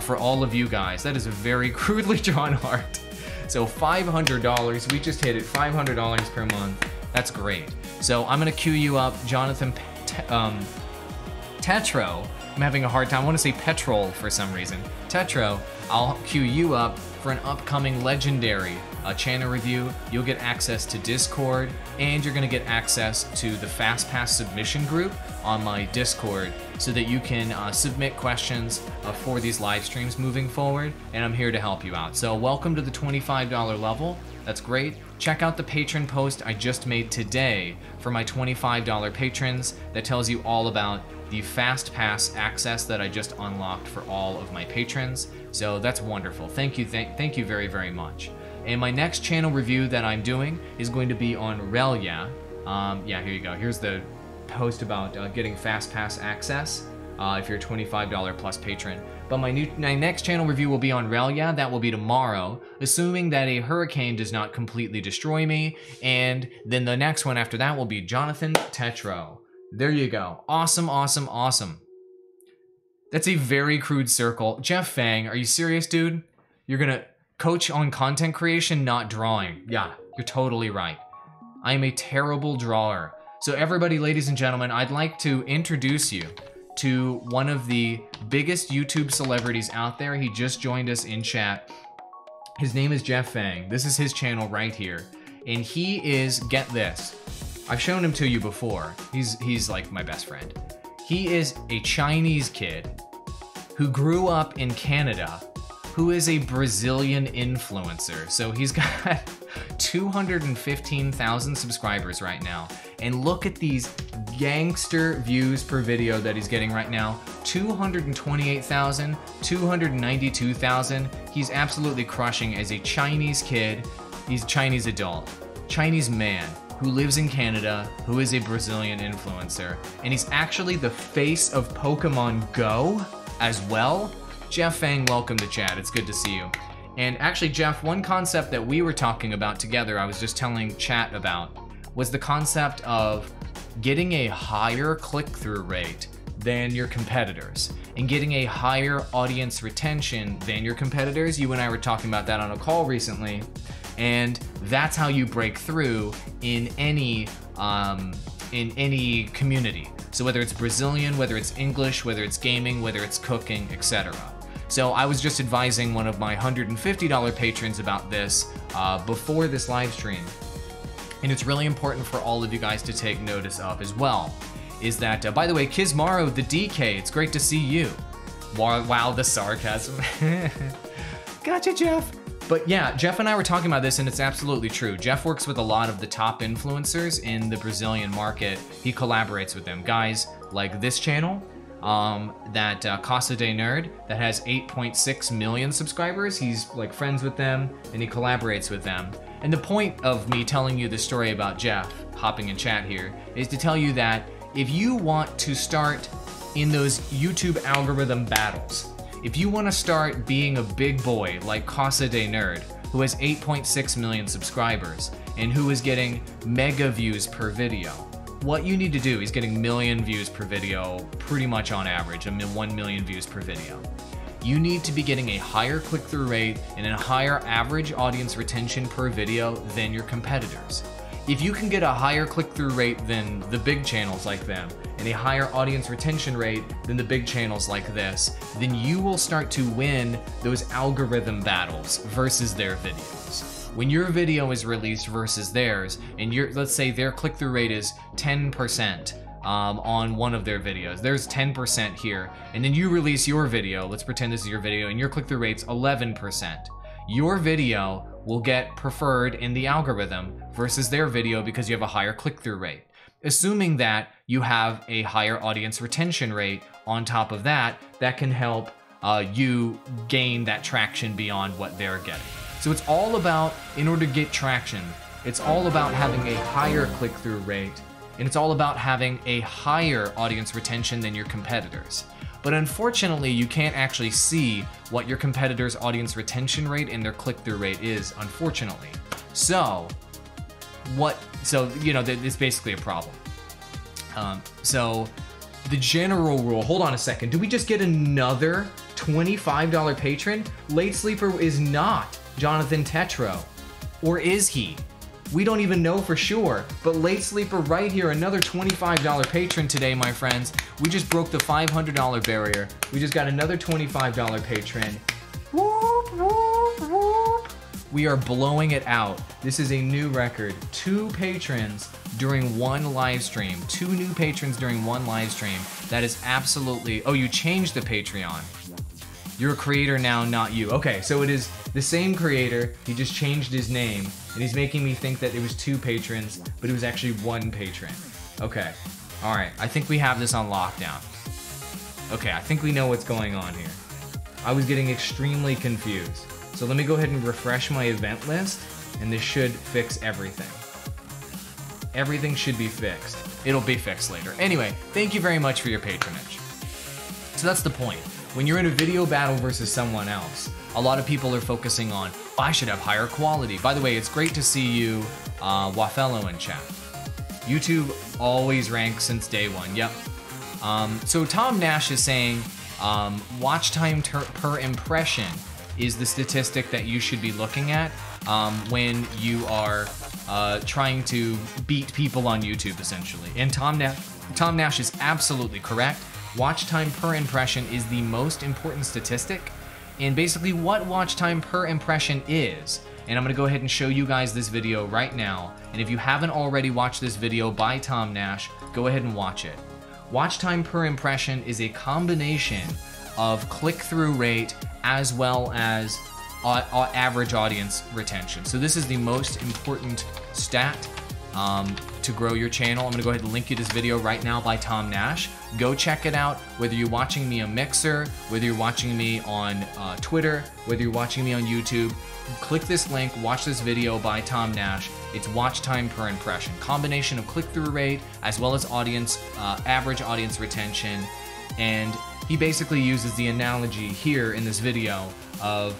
for all of you guys. That is a very crudely drawn heart. So $500, we just hit it, $500 per month. That's great. So I'm gonna queue you up, Jonathan Tetro. I'm having a hard time, I wanna say Petrol for some reason. Tetro, I'll queue you up for an upcoming legendary channel review. You'll get access to Discord, and you're gonna get access to the FastPass submission group on my Discord so that you can submit questions for these live streams moving forward, and I'm here to help you out. So welcome to the $25 level. That's great. Check out the patron post I just made today for my $25 patrons that tells you all about the FastPass access that I just unlocked for all of my patrons. So that's wonderful. Thank you very, very much. And my next channel review that I'm doing is going to be on Relia. Yeah, here you go. Here's the post about getting FastPass access if you're a $25 plus patron. But my next channel review will be on Relia. That will be tomorrow, assuming that a hurricane does not completely destroy me. And then the next one after that will be Jonathan Tetro. There you go. Awesome, awesome, awesome. That's a very crude circle. Jeff Fang, are you serious, dude? You're gonna coach on content creation, not drawing. Yeah, you're totally right. I am a terrible drawer. So everybody, ladies and gentlemen, I'd like to introduce you to one of the biggest YouTube celebrities out there. He just joined us in chat. His name is Jeff Fang. This is his channel right here. And he is, get this, I've shown him to you before. He's like my best friend. He is a Chinese kid who grew up in Canada, who is a Brazilian influencer. So he's got 215,000 subscribers right now. And look at these gangster views per video that he's getting right now. 228,000, 292,000. He's absolutely crushing as a Chinese kid. He's a Chinese adult, Chinese man who lives in Canada, who is a Brazilian influencer. And he's actually the face of Pokemon Go as well. Jeff Fang, welcome to chat. It's good to see you. And actually, Jeff, one concept that we were talking about together, I was just telling chat about, was the concept of getting a higher click-through rate than your competitors and getting a higher audience retention than your competitors. You and I were talking about that on a call recently, and that's how you break through in any community. So whether it's Brazilian, whether it's English, whether it's gaming, whether it's cooking, etc. So I was just advising one of my $150 patrons about this before this live stream. And it's really important for all of you guys to take notice of as well. Is that, by the way, Kizmaro, the DK, it's great to see you. Wow, the sarcasm. Gotcha, Jeff. But yeah, Jeff and I were talking about this, and it's absolutely true. Jeff works with a lot of the top influencers in the Brazilian market. He collaborates with them. Guys like this channel, that Casa de Nerd, that has 8.6 million subscribers. He's like friends with them, and he collaborates with them. And the point of me telling you the story about Jeff, hopping in chat here, is to tell you that if you want to start in those YouTube algorithm battles, if you want to start being a big boy like Casa de Nerd, who has 8.6 million subscribers and who is getting mega views per video, what you need to do is getting million views per video pretty much on average, 1 million views per video. You need to be getting a higher click-through rate and a higher average audience retention per video than your competitors. If you can get a higher click-through rate than the big channels like them and a higher audience retention rate than the big channels like this, then you will start to win those algorithm battles versus their videos. When your video is released versus theirs, and let's say their click-through rate is 10%, on one of their videos. There's 10% here, and then you release your video. Let's pretend this is your video, and your click-through rate's 11%. Your video will get preferred in the algorithm versus their video because you have a higher click-through rate. Assuming that you have a higher audience retention rate on top of that, that can help you gain that traction beyond what they're getting. So it's all about, in order to get traction, it's all about having a higher click-through rate, and it's all about having a higher audience retention than your competitors. But unfortunately, you can't actually see what your competitors' audience retention rate and their click-through rate is, unfortunately. So you know, it's basically a problem. So the general rule, hold on a second, did we just get another $25 patron? Late Sleeper is not Jonathan Tetro, or is he? We don't even know for sure, but Late Sleeper right here, another $25 patron today, my friends. We just broke the $500 barrier. We just got another $25 patron. Whoop, whoop, whoop. We are blowing it out. This is a new record. 2 patrons during one live stream. 2 new patrons during one live stream. That is absolutely, oh, you changed the Patreon. You're a creator now, not you. Okay, so it is the same creator, he just changed his name, and he's making me think that it was 2 patrons, but it was actually 1 patron. Okay, all right, I think we have this on lockdown. Okay, I think we know what's going on here. I was getting extremely confused. So let me go ahead and refresh my event list, and this should fix everything. Everything should be fixed. It'll be fixed later. Anyway, thank you very much for your patronage. So that's the point. When you're in a video battle versus someone else, a lot of people are focusing on, oh, I should have higher quality. By the way, it's great to see you, Wafello, in chat. YouTube always ranks since day one, yep. So Tom Nash is saying, watch time per impression is the statistic that you should be looking at when you are trying to beat people on YouTube, essentially. And Tom Nash is absolutely correct. Watch time per impression is the most important statistic, and basically what watch time per impression is, and I'm gonna go ahead and show you guys this video right now, and if you haven't already watched this video by Tom Nash, go ahead and watch it. Watch time per impression is a combination of click-through rate as well as average audience retention. So this is the most important stat to grow your channel. I'm gonna go ahead and link you this video right now by Tom Nash. Go check it out, whether you're watching me on Mixer, whether you're watching me on Twitter, whether you're watching me on YouTube. Click this link, watch this video by Tom Nash. It's watch time per impression. Combination of click-through rate as well as audience, average audience retention. And he basically uses the analogy here in this video of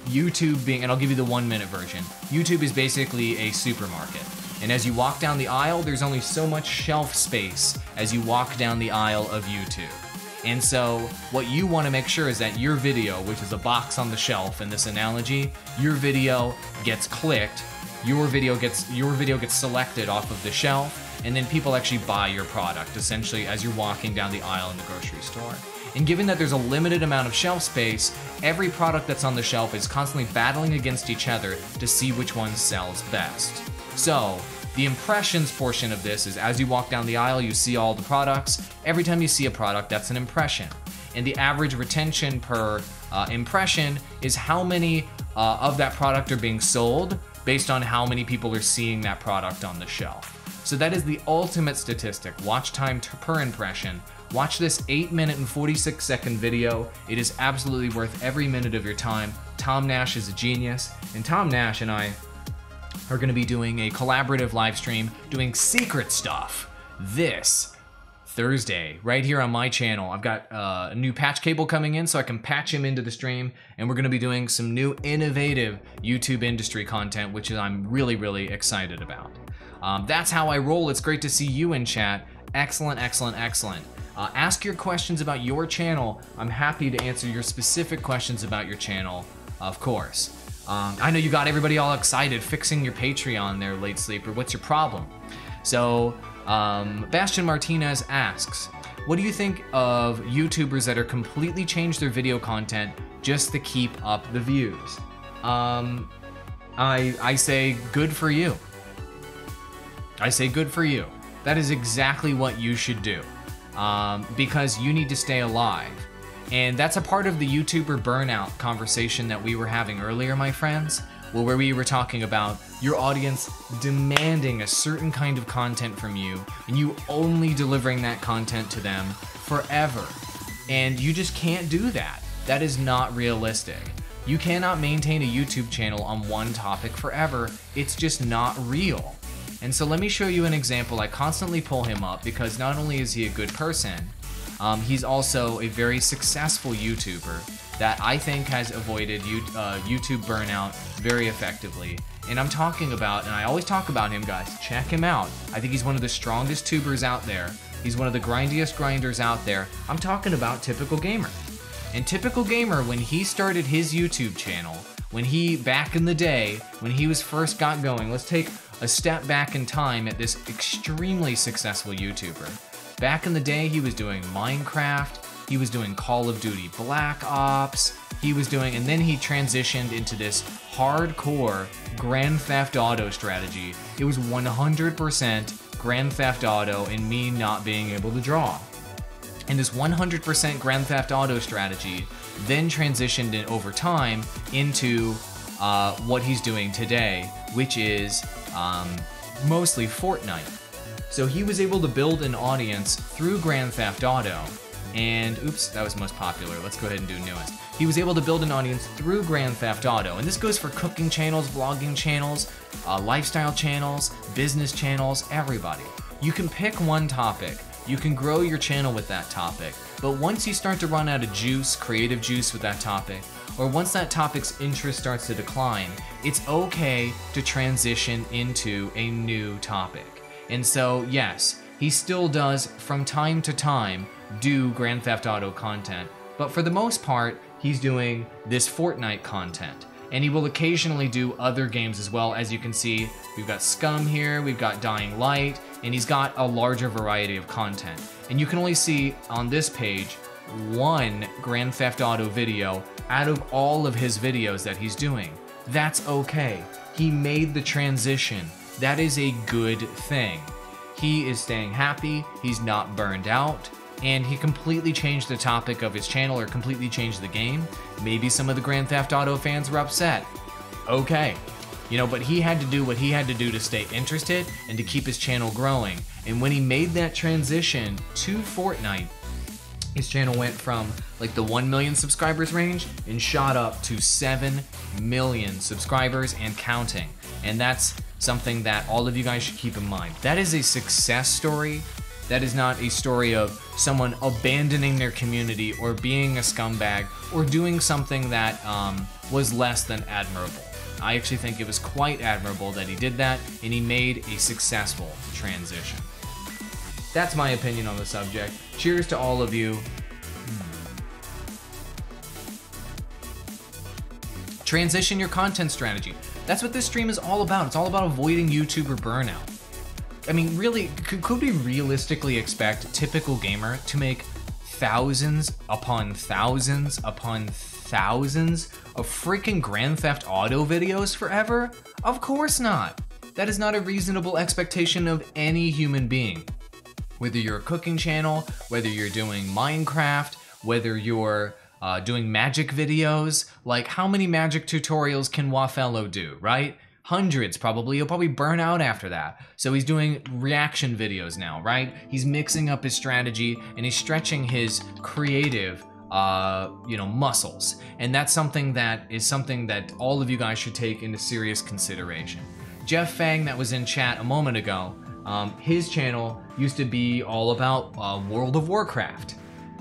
YouTube being, and I'll give you the 1-minute version. YouTube is basically a supermarket. And as you walk down the aisle, there's only so much shelf space as you walk down the aisle of YouTube. And so what you want to make sure is that your video, which is a box on the shelf in this analogy, your video gets clicked, your video gets selected off of the shelf, and then people actually buy your product, essentially, as you're walking down the aisle in the grocery store. And given that there's a limited amount of shelf space, every product that's on the shelf is constantly battling against each other to see which one sells best. So, the impressions portion of this is as you walk down the aisle, you see all the products. Every time you see a product, that's an impression. And the average retention per impression is how many of that product are being sold based on how many people are seeing that product on the shelf. So that is the ultimate statistic, watch time per impression. Watch this 8-minute and 46-second video. It is absolutely worth every minute of your time. Tom Nash is a genius, and Tom Nash and I are going to be doing a collaborative live stream doing secret stuff this Thursday right here on my channel. I've got a new patch cable coming in so I can patch him into the stream, and we're going to be doing some new innovative YouTube industry content, which I'm really, really excited about. That's how I roll. It's great to see you in chat. Excellent, excellent, excellent. Ask your questions about your channel. I'm happy to answer your specific questions about your channel, of course. I know you got everybody all excited fixing your Patreon there, Late Sleeper. What's your problem? So, Bastian Martinez asks, what do you think of YouTubers that are completely changed their video content just to keep up the views? I say good for you. I say good for you. That is exactly what you should do, because you need to stay alive. And that's a part of the YouTuber burnout conversation that we were having earlier, my friends, where we were talking about your audience demanding a certain kind of content from you, and you only delivering that content to them forever. And you just can't do that. That is not realistic. You cannot maintain a YouTube channel on one topic forever. It's just not real. And so let me show you an example. I constantly pull him up because not only is he a good person, he's also a very successful YouTuber that I think has avoided YouTube burnout very effectively. And I'm talking about, and I always talk about him, guys, check him out. I think he's one of the strongest tubers out there. He's one of the grindiest grinders out there. I'm talking about Typical Gamer. And Typical Gamer, when he started his YouTube channel, back in the day, when he was first got going, let's take a step back in time at this extremely successful YouTuber. Back in the day, he was doing Minecraft, he was doing Call of Duty Black Ops, and then he transitioned into this hardcore Grand Theft Auto strategy. It was 100% Grand Theft Auto and me not being able to draw. And this 100% Grand Theft Auto strategy then transitioned in over time into what he's doing today, which is mostly Fortnite. So he was able to build an audience through Grand Theft Auto, and oops, that was most popular. Let's go ahead and do newest. He was able to build an audience through Grand Theft Auto, and this goes for cooking channels, vlogging channels, lifestyle channels, business channels, everybody. You can pick one topic. You can grow your channel with that topic, but once you start to run out of juice, creative juice with that topic, or once that topic's interest starts to decline, it's okay to transition into a new topic. And so, yes, he still does, from time to time, do Grand Theft Auto content, but for the most part, he's doing this Fortnite content. And he will occasionally do other games as well. As you can see, we've got Scum here, we've got Dying Light, and he's got a larger variety of content. And you can only see on this page one Grand Theft Auto video out of all of his videos that he's doing. That's okay. He made the transition. That is a good thing. He is staying happy, he's not burned out, and he completely changed the topic of his channel or completely changed the game. Maybe some of the Grand Theft Auto fans were upset. Okay. You know, but he had to do what he had to do to stay interested and to keep his channel growing. And when he made that transition to Fortnite, his channel went from like the 1 million subscribers range and shot up to 7 million subscribers and counting. And that's something that all of you guys should keep in mind. That is a success story. That is not a story of someone abandoning their community or being a scumbag or doing something that was less than admirable. I actually think it was quite admirable that he did that, and he made a successful transition. That's my opinion on the subject. Cheers to all of you. Transition your content strategy. That's what this stream is all about. It's all about avoiding YouTuber burnout. I mean, really, could we realistically expect a typical gamer to make thousands upon thousands upon thousands of freaking Grand Theft Auto videos forever? Of course not. That is not a reasonable expectation of any human being. Whether you're a cooking channel, whether you're doing Minecraft, whether you're doing magic videos, like how many magic tutorials can Wafello do, right? Hundreds probably. He'll probably burn out after that. So he's doing reaction videos now, right? He's mixing up his strategy and he's stretching his creative muscles. And that's something that all of you guys should take into serious consideration. Jeff Fang, that was in chat a moment ago, his channel used to be all about World of Warcraft.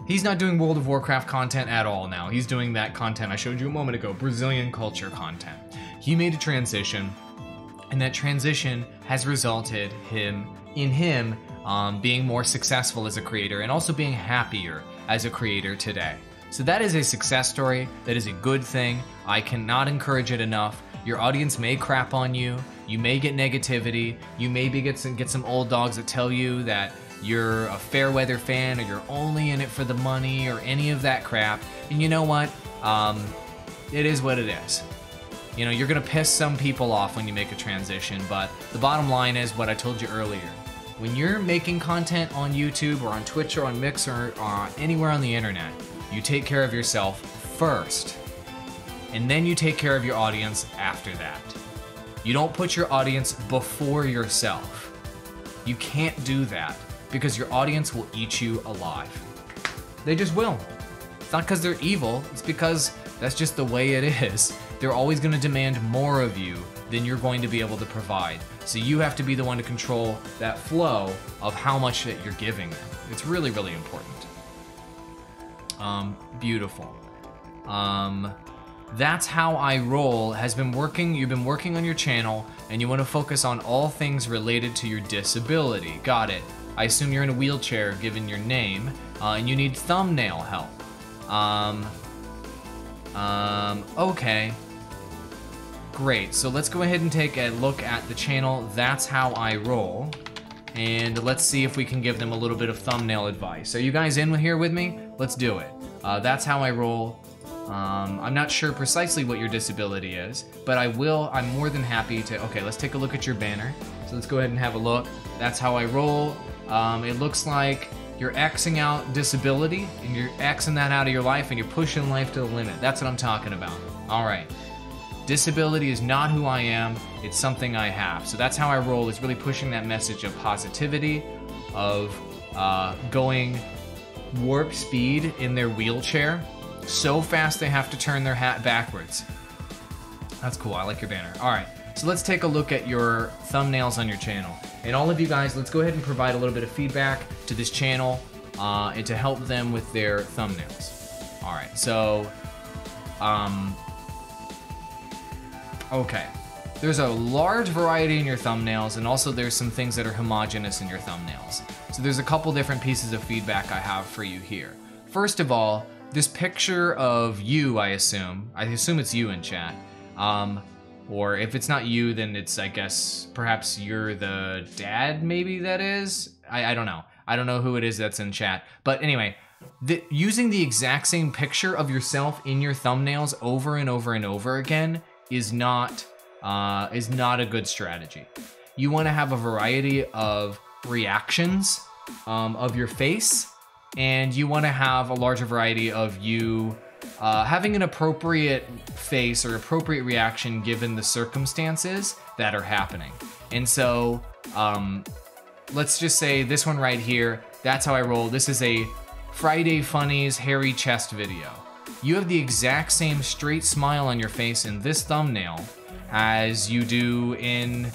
He's not doing World of Warcraft content at all now. He's doing that content I showed you a moment ago, Brazilian culture content. He made a transition, and that transition has resulted in him being more successful as a creator and also being happier as a creator today. So that is a success story. That is a good thing. I cannot encourage it enough. Your audience may crap on you. You may get negativity. You maybe get some old dogs that tell you that you're a fair weather fan or you're only in it for the money or any of that crap. And you know what? It is what it is. You know, you're gonna piss some people off when you make a transition, but the bottom line is what I told you earlier. When you're making content on YouTube or on Twitch or on Mixer or anywhere on the internet, you take care of yourself first, and then you take care of your audience after that. You don't put your audience before yourself. You can't do that because your audience will eat you alive. They just will. It's not because they're evil, it's because that's just the way it is. They're always going to demand more of you than you're going to be able to provide. So you have to be the one to control that flow of how much that you're giving them. It's really, really important. Beautiful. That's How I Roll has been working. You've been working on your channel and you want to focus on all things related to your disability. Got it. I assume you're in a wheelchair given your name, and you need thumbnail help. Okay. Great, so let's go ahead and take a look at the channel That's How I Roll, and let's see if we can give them a little bit of thumbnail advice. Are you guys in here with me? Let's do it. That's How I Roll. I'm not sure precisely what your disability is, but I'm more than happy to, okay, let's take a look at your banner. So let's go ahead and have a look. That's How I Roll. It looks like you're Xing out disability, and you're Xing that out of your life, and you're pushing life to the limit. That's what I'm talking about. All right. Disability is not who I am, it's something I have. So That's How I Roll is really pushing that message of positivity, of going warp speed in their wheelchair, so fast they have to turn their hat backwards. That's cool, I like your banner. All right, so let's take a look at your thumbnails on your channel. And all of you guys, let's go ahead and provide a little bit of feedback to this channel and to help them with their thumbnails. All right, so, okay. There's a large variety in your thumbnails, and also there's some things that are homogeneous in your thumbnails. So there's a couple different pieces of feedback I have for you here. First of all, this picture of you, I assume it's you in chat. Or if it's not you, then it's, I guess, perhaps you're the dad, maybe that is? I don't know. I don't know who it is that's in chat. But anyway, using the exact same picture of yourself in your thumbnails over and over and over again is not a good strategy. You want to have a variety of reactions of your face, and you want to have a larger variety of you having an appropriate face or appropriate reaction given the circumstances that are happening. And so let's just say this one right here, That's How I Roll. This is a Friday Funnies hairy chest video. You have the exact same straight smile on your face in this thumbnail as you do in,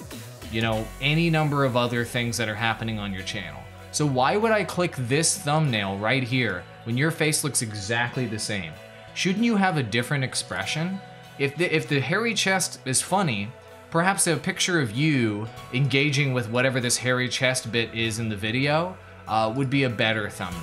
you know, any number of other things that are happening on your channel. So why would I click this thumbnail right here when your face looks exactly the same? Shouldn't you have a different expression? If the hairy chest is funny, perhaps a picture of you engaging with whatever this hairy chest bit is in the video would be a better thumbnail.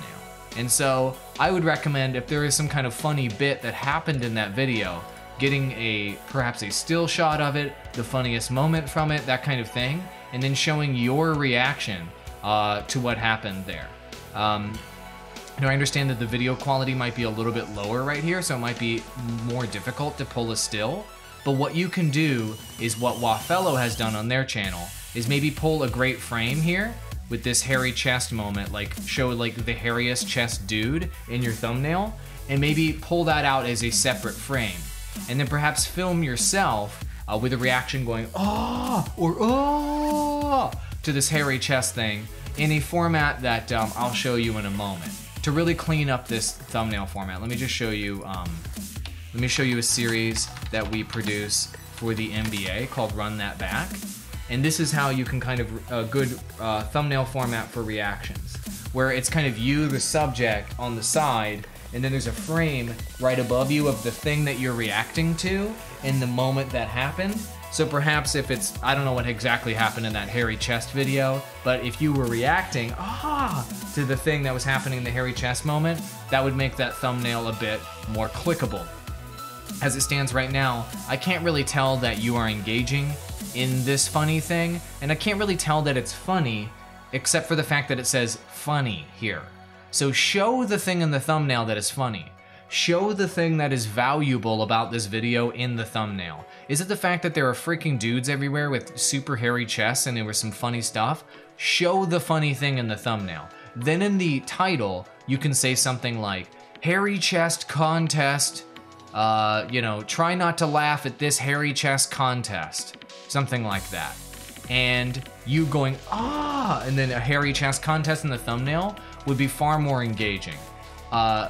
And so I would recommend, if there is some kind of funny bit that happened in that video, getting perhaps a still shot of it, the funniest moment from it, that kind of thing, and then showing your reaction to what happened there. Now I understand that the video quality might be a little bit lower right here, so it might be more difficult to pull a still. But what you can do is what Wafello has done on their channel, is maybe pull a great frame here with this hairy chest moment, like show like the hairiest chest dude in your thumbnail, and maybe pull that out as a separate frame. And then perhaps film yourself with a reaction going, "Oh," or "Oh," to this hairy chest thing in a format that I'll show you in a moment. To really clean up this thumbnail format, let me just show you, let me show you a series that we produce for the NBA called Run That Back. And this is how you can kind of, a good thumbnail format for reactions, where it's kind of you, the subject, on the side, and then there's a frame right above you of the thing that you're reacting to in the moment that happened. So perhaps if it's, I don't know what exactly happened in that hairy chest video, but if you were reacting to the thing that was happening in the hairy chest moment, that would make that thumbnail a bit more clickable. As it stands right now, I can't really tell that you are engaging in this funny thing, and I can't really tell that it's funny except for the fact that it says funny here. So show the thing in the thumbnail that is funny. Show the thing that is valuable about this video in the thumbnail. Is it the fact that there are freaking dudes everywhere with super hairy chests and there was some funny stuff? Show the funny thing in the thumbnail. Then in the title, you can say something like, hairy chest contest, you know, try not to laugh at this hairy chest contest. Something like that. And you going, and then a hairy chest contest in the thumbnail would be far more engaging.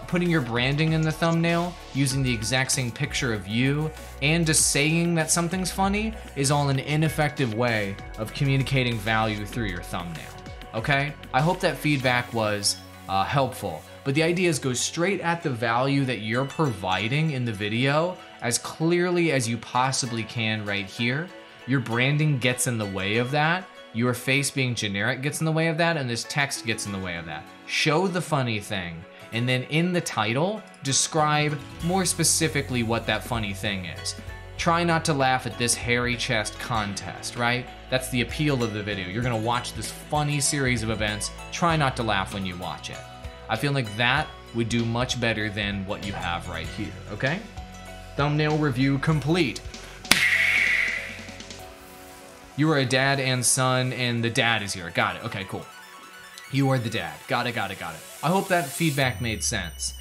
Putting your branding in the thumbnail, using the exact same picture of you, and just saying that something's funny is all an ineffective way of communicating value through your thumbnail. Okay? I hope that feedback was helpful. But the idea is go straight at the value that you're providing in the video as clearly as you possibly can right here. Your branding gets in the way of that. Your face being generic gets in the way of that, and this text gets in the way of that. Show the funny thing, and then in the title, describe more specifically what that funny thing is. Try not to laugh at this hairy chest contest, right? That's the appeal of the video. You're gonna watch this funny series of events. Try not to laugh when you watch it. I feel like that would do much better than what you have right here, okay? Thumbnail review complete. You are a dad and son, and the dad is here. Got it. Okay, cool. You are the dad. Got it, got it, got it. I hope that feedback made sense.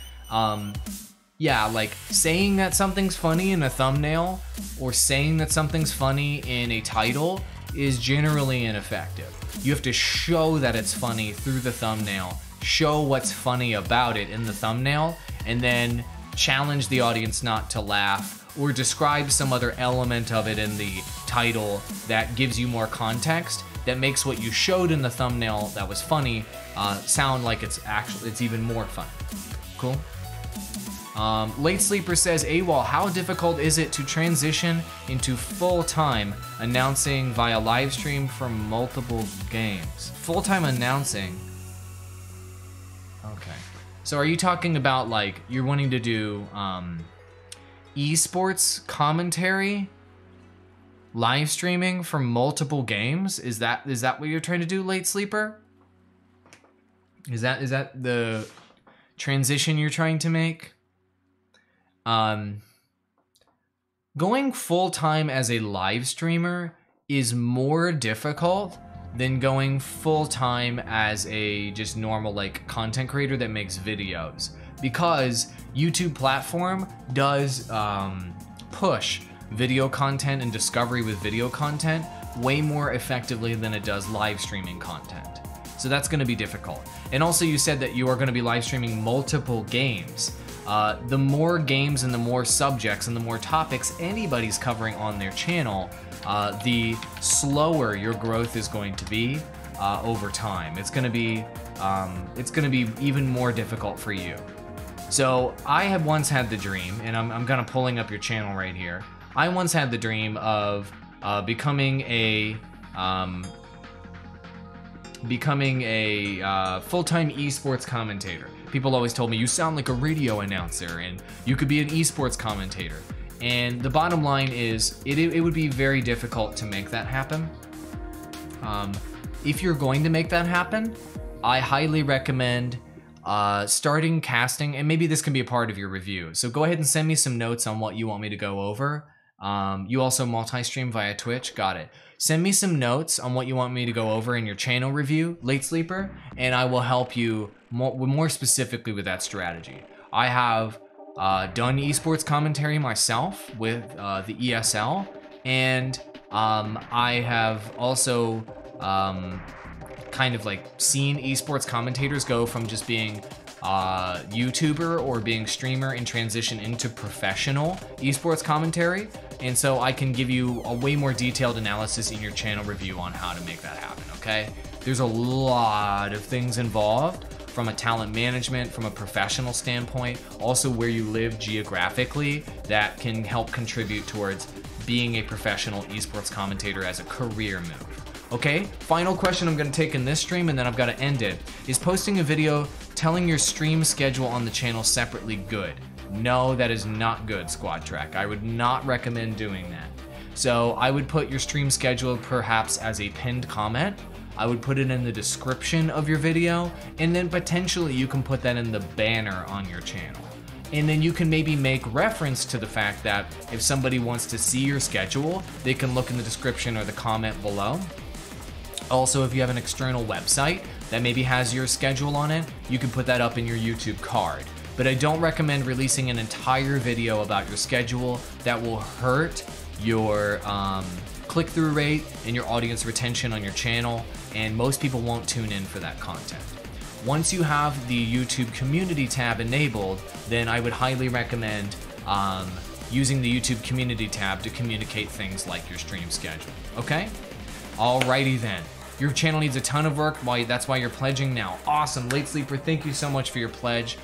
Yeah, like saying that something's funny in a thumbnail or saying that something's funny in a title is generally ineffective. You have to show that it's funny through the thumbnail, show what's funny about it in the thumbnail, and then challenge the audience not to laugh or describe some other element of it in the title that gives you more context, that makes what you showed in the thumbnail that was funny sound like it's even more fun. Cool? Late Sleeper says, Awall, how difficult is it to transition into full-time announcing via live stream from multiple games? Full-time announcing? Okay. So are you talking about like you're wanting to do esports commentary, live streaming from multiple games? Is that what you're trying to do, Late Sleeper? Is that the transition you're trying to make? Going full-time as a live streamer is more difficult than going full-time as a just normal like content creator that makes videos, because YouTube platform does push video content and discovery with video content way more effectively than it does live streaming content. So that's going to be difficult. And also you said that you are going to be live streaming multiple games. The more games and the more subjects and the more topics anybody's covering on their channel, the slower your growth is going to be over time. It's going to be even more difficult for you. So I had once had the dream, and I'm kind of pulling up your channel right here. I once had the dream of becoming a full-time esports commentator. People always told me, you sound like a radio announcer and you could be an esports commentator. And the bottom line is, it would be very difficult to make that happen. If you're going to make that happen, I highly recommend starting casting, and maybe this can be a part of your review. So go ahead and send me some notes on what you want me to go over. You also multi-stream via Twitch, got it. Send me some notes on what you want me to go over in your channel review, Late Sleeper, and I will help you more specifically with that strategy. I have done esports commentary myself with the ESL, and I have also kind of like seen esports commentators go from just being YouTuber or being streamer and transition into professional esports commentary. And so I can give you a way more detailed analysis in your channel review on how to make that happen, okay? There's a lot of things involved from a talent management, from a professional standpoint, also where you live geographically, that can help contribute towards being a professional esports commentator as a career move. Okay, final question I'm gonna take in this stream and then I've gotta end it. Is posting a video telling your stream schedule on the channel separately good? No, that is not good, Squad Track. I would not recommend doing that. So I would put your stream schedule perhaps as a pinned comment. I would put it in the description of your video, and then potentially you can put that in the banner on your channel. And then you can maybe make reference to the fact that if somebody wants to see your schedule, they can look in the description or the comment below. Also, if you have an external website that maybe has your schedule on it, you can put that up in your YouTube card. But I don't recommend releasing an entire video about your schedule. That will hurt your click-through rate and your audience retention on your channel, and most people won't tune in for that content. Once you have the YouTube community tab enabled, then I would highly recommend using the YouTube community tab to communicate things like your stream schedule, okay? Alrighty then. Your channel needs a ton of work, that's why you're pledging now. Awesome, Late Sleeper, thank you so much for your pledge.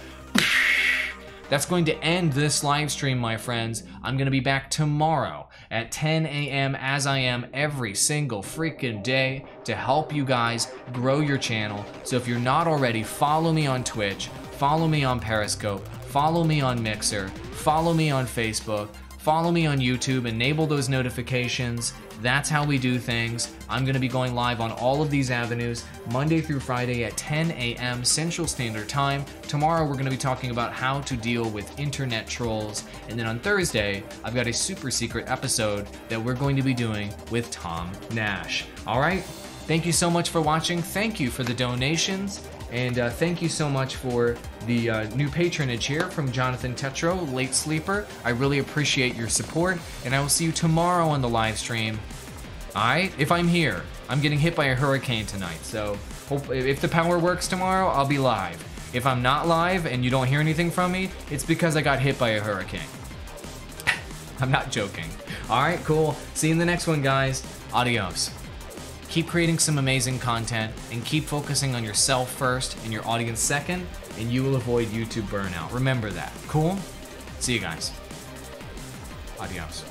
That's going to end this live stream, my friends. I'm gonna be back tomorrow at 10 a.m. as I am every single freaking day to help you guys grow your channel. So if you're not already, follow me on Twitch, follow me on Periscope, follow me on Mixer, follow me on Facebook, follow me on YouTube, enable those notifications. That's how we do things. I'm gonna be going live on all of these avenues Monday through Friday at 10 a.m. Central Standard Time. Tomorrow we're gonna be talking about how to deal with internet trolls. And then on Thursday, I've got a super secret episode that we're going to be doing with Tom Nash. All right, thank you so much for watching. Thank you for the donations. And thank you so much for the new patronage here from Jonathan Tetro, Late Sleeper. I really appreciate your support, and I will see you tomorrow on the live stream. Alright, if I'm here. I'm getting hit by a hurricane tonight, so if the power works tomorrow, I'll be live. If I'm not live and you don't hear anything from me, it's because I got hit by a hurricane. I'm not joking. Alright, cool. See you in the next one, guys. Adios. Keep creating some amazing content and keep focusing on yourself first and your audience second, and you will avoid YouTube burnout. Remember that. Cool? See you guys. Adios.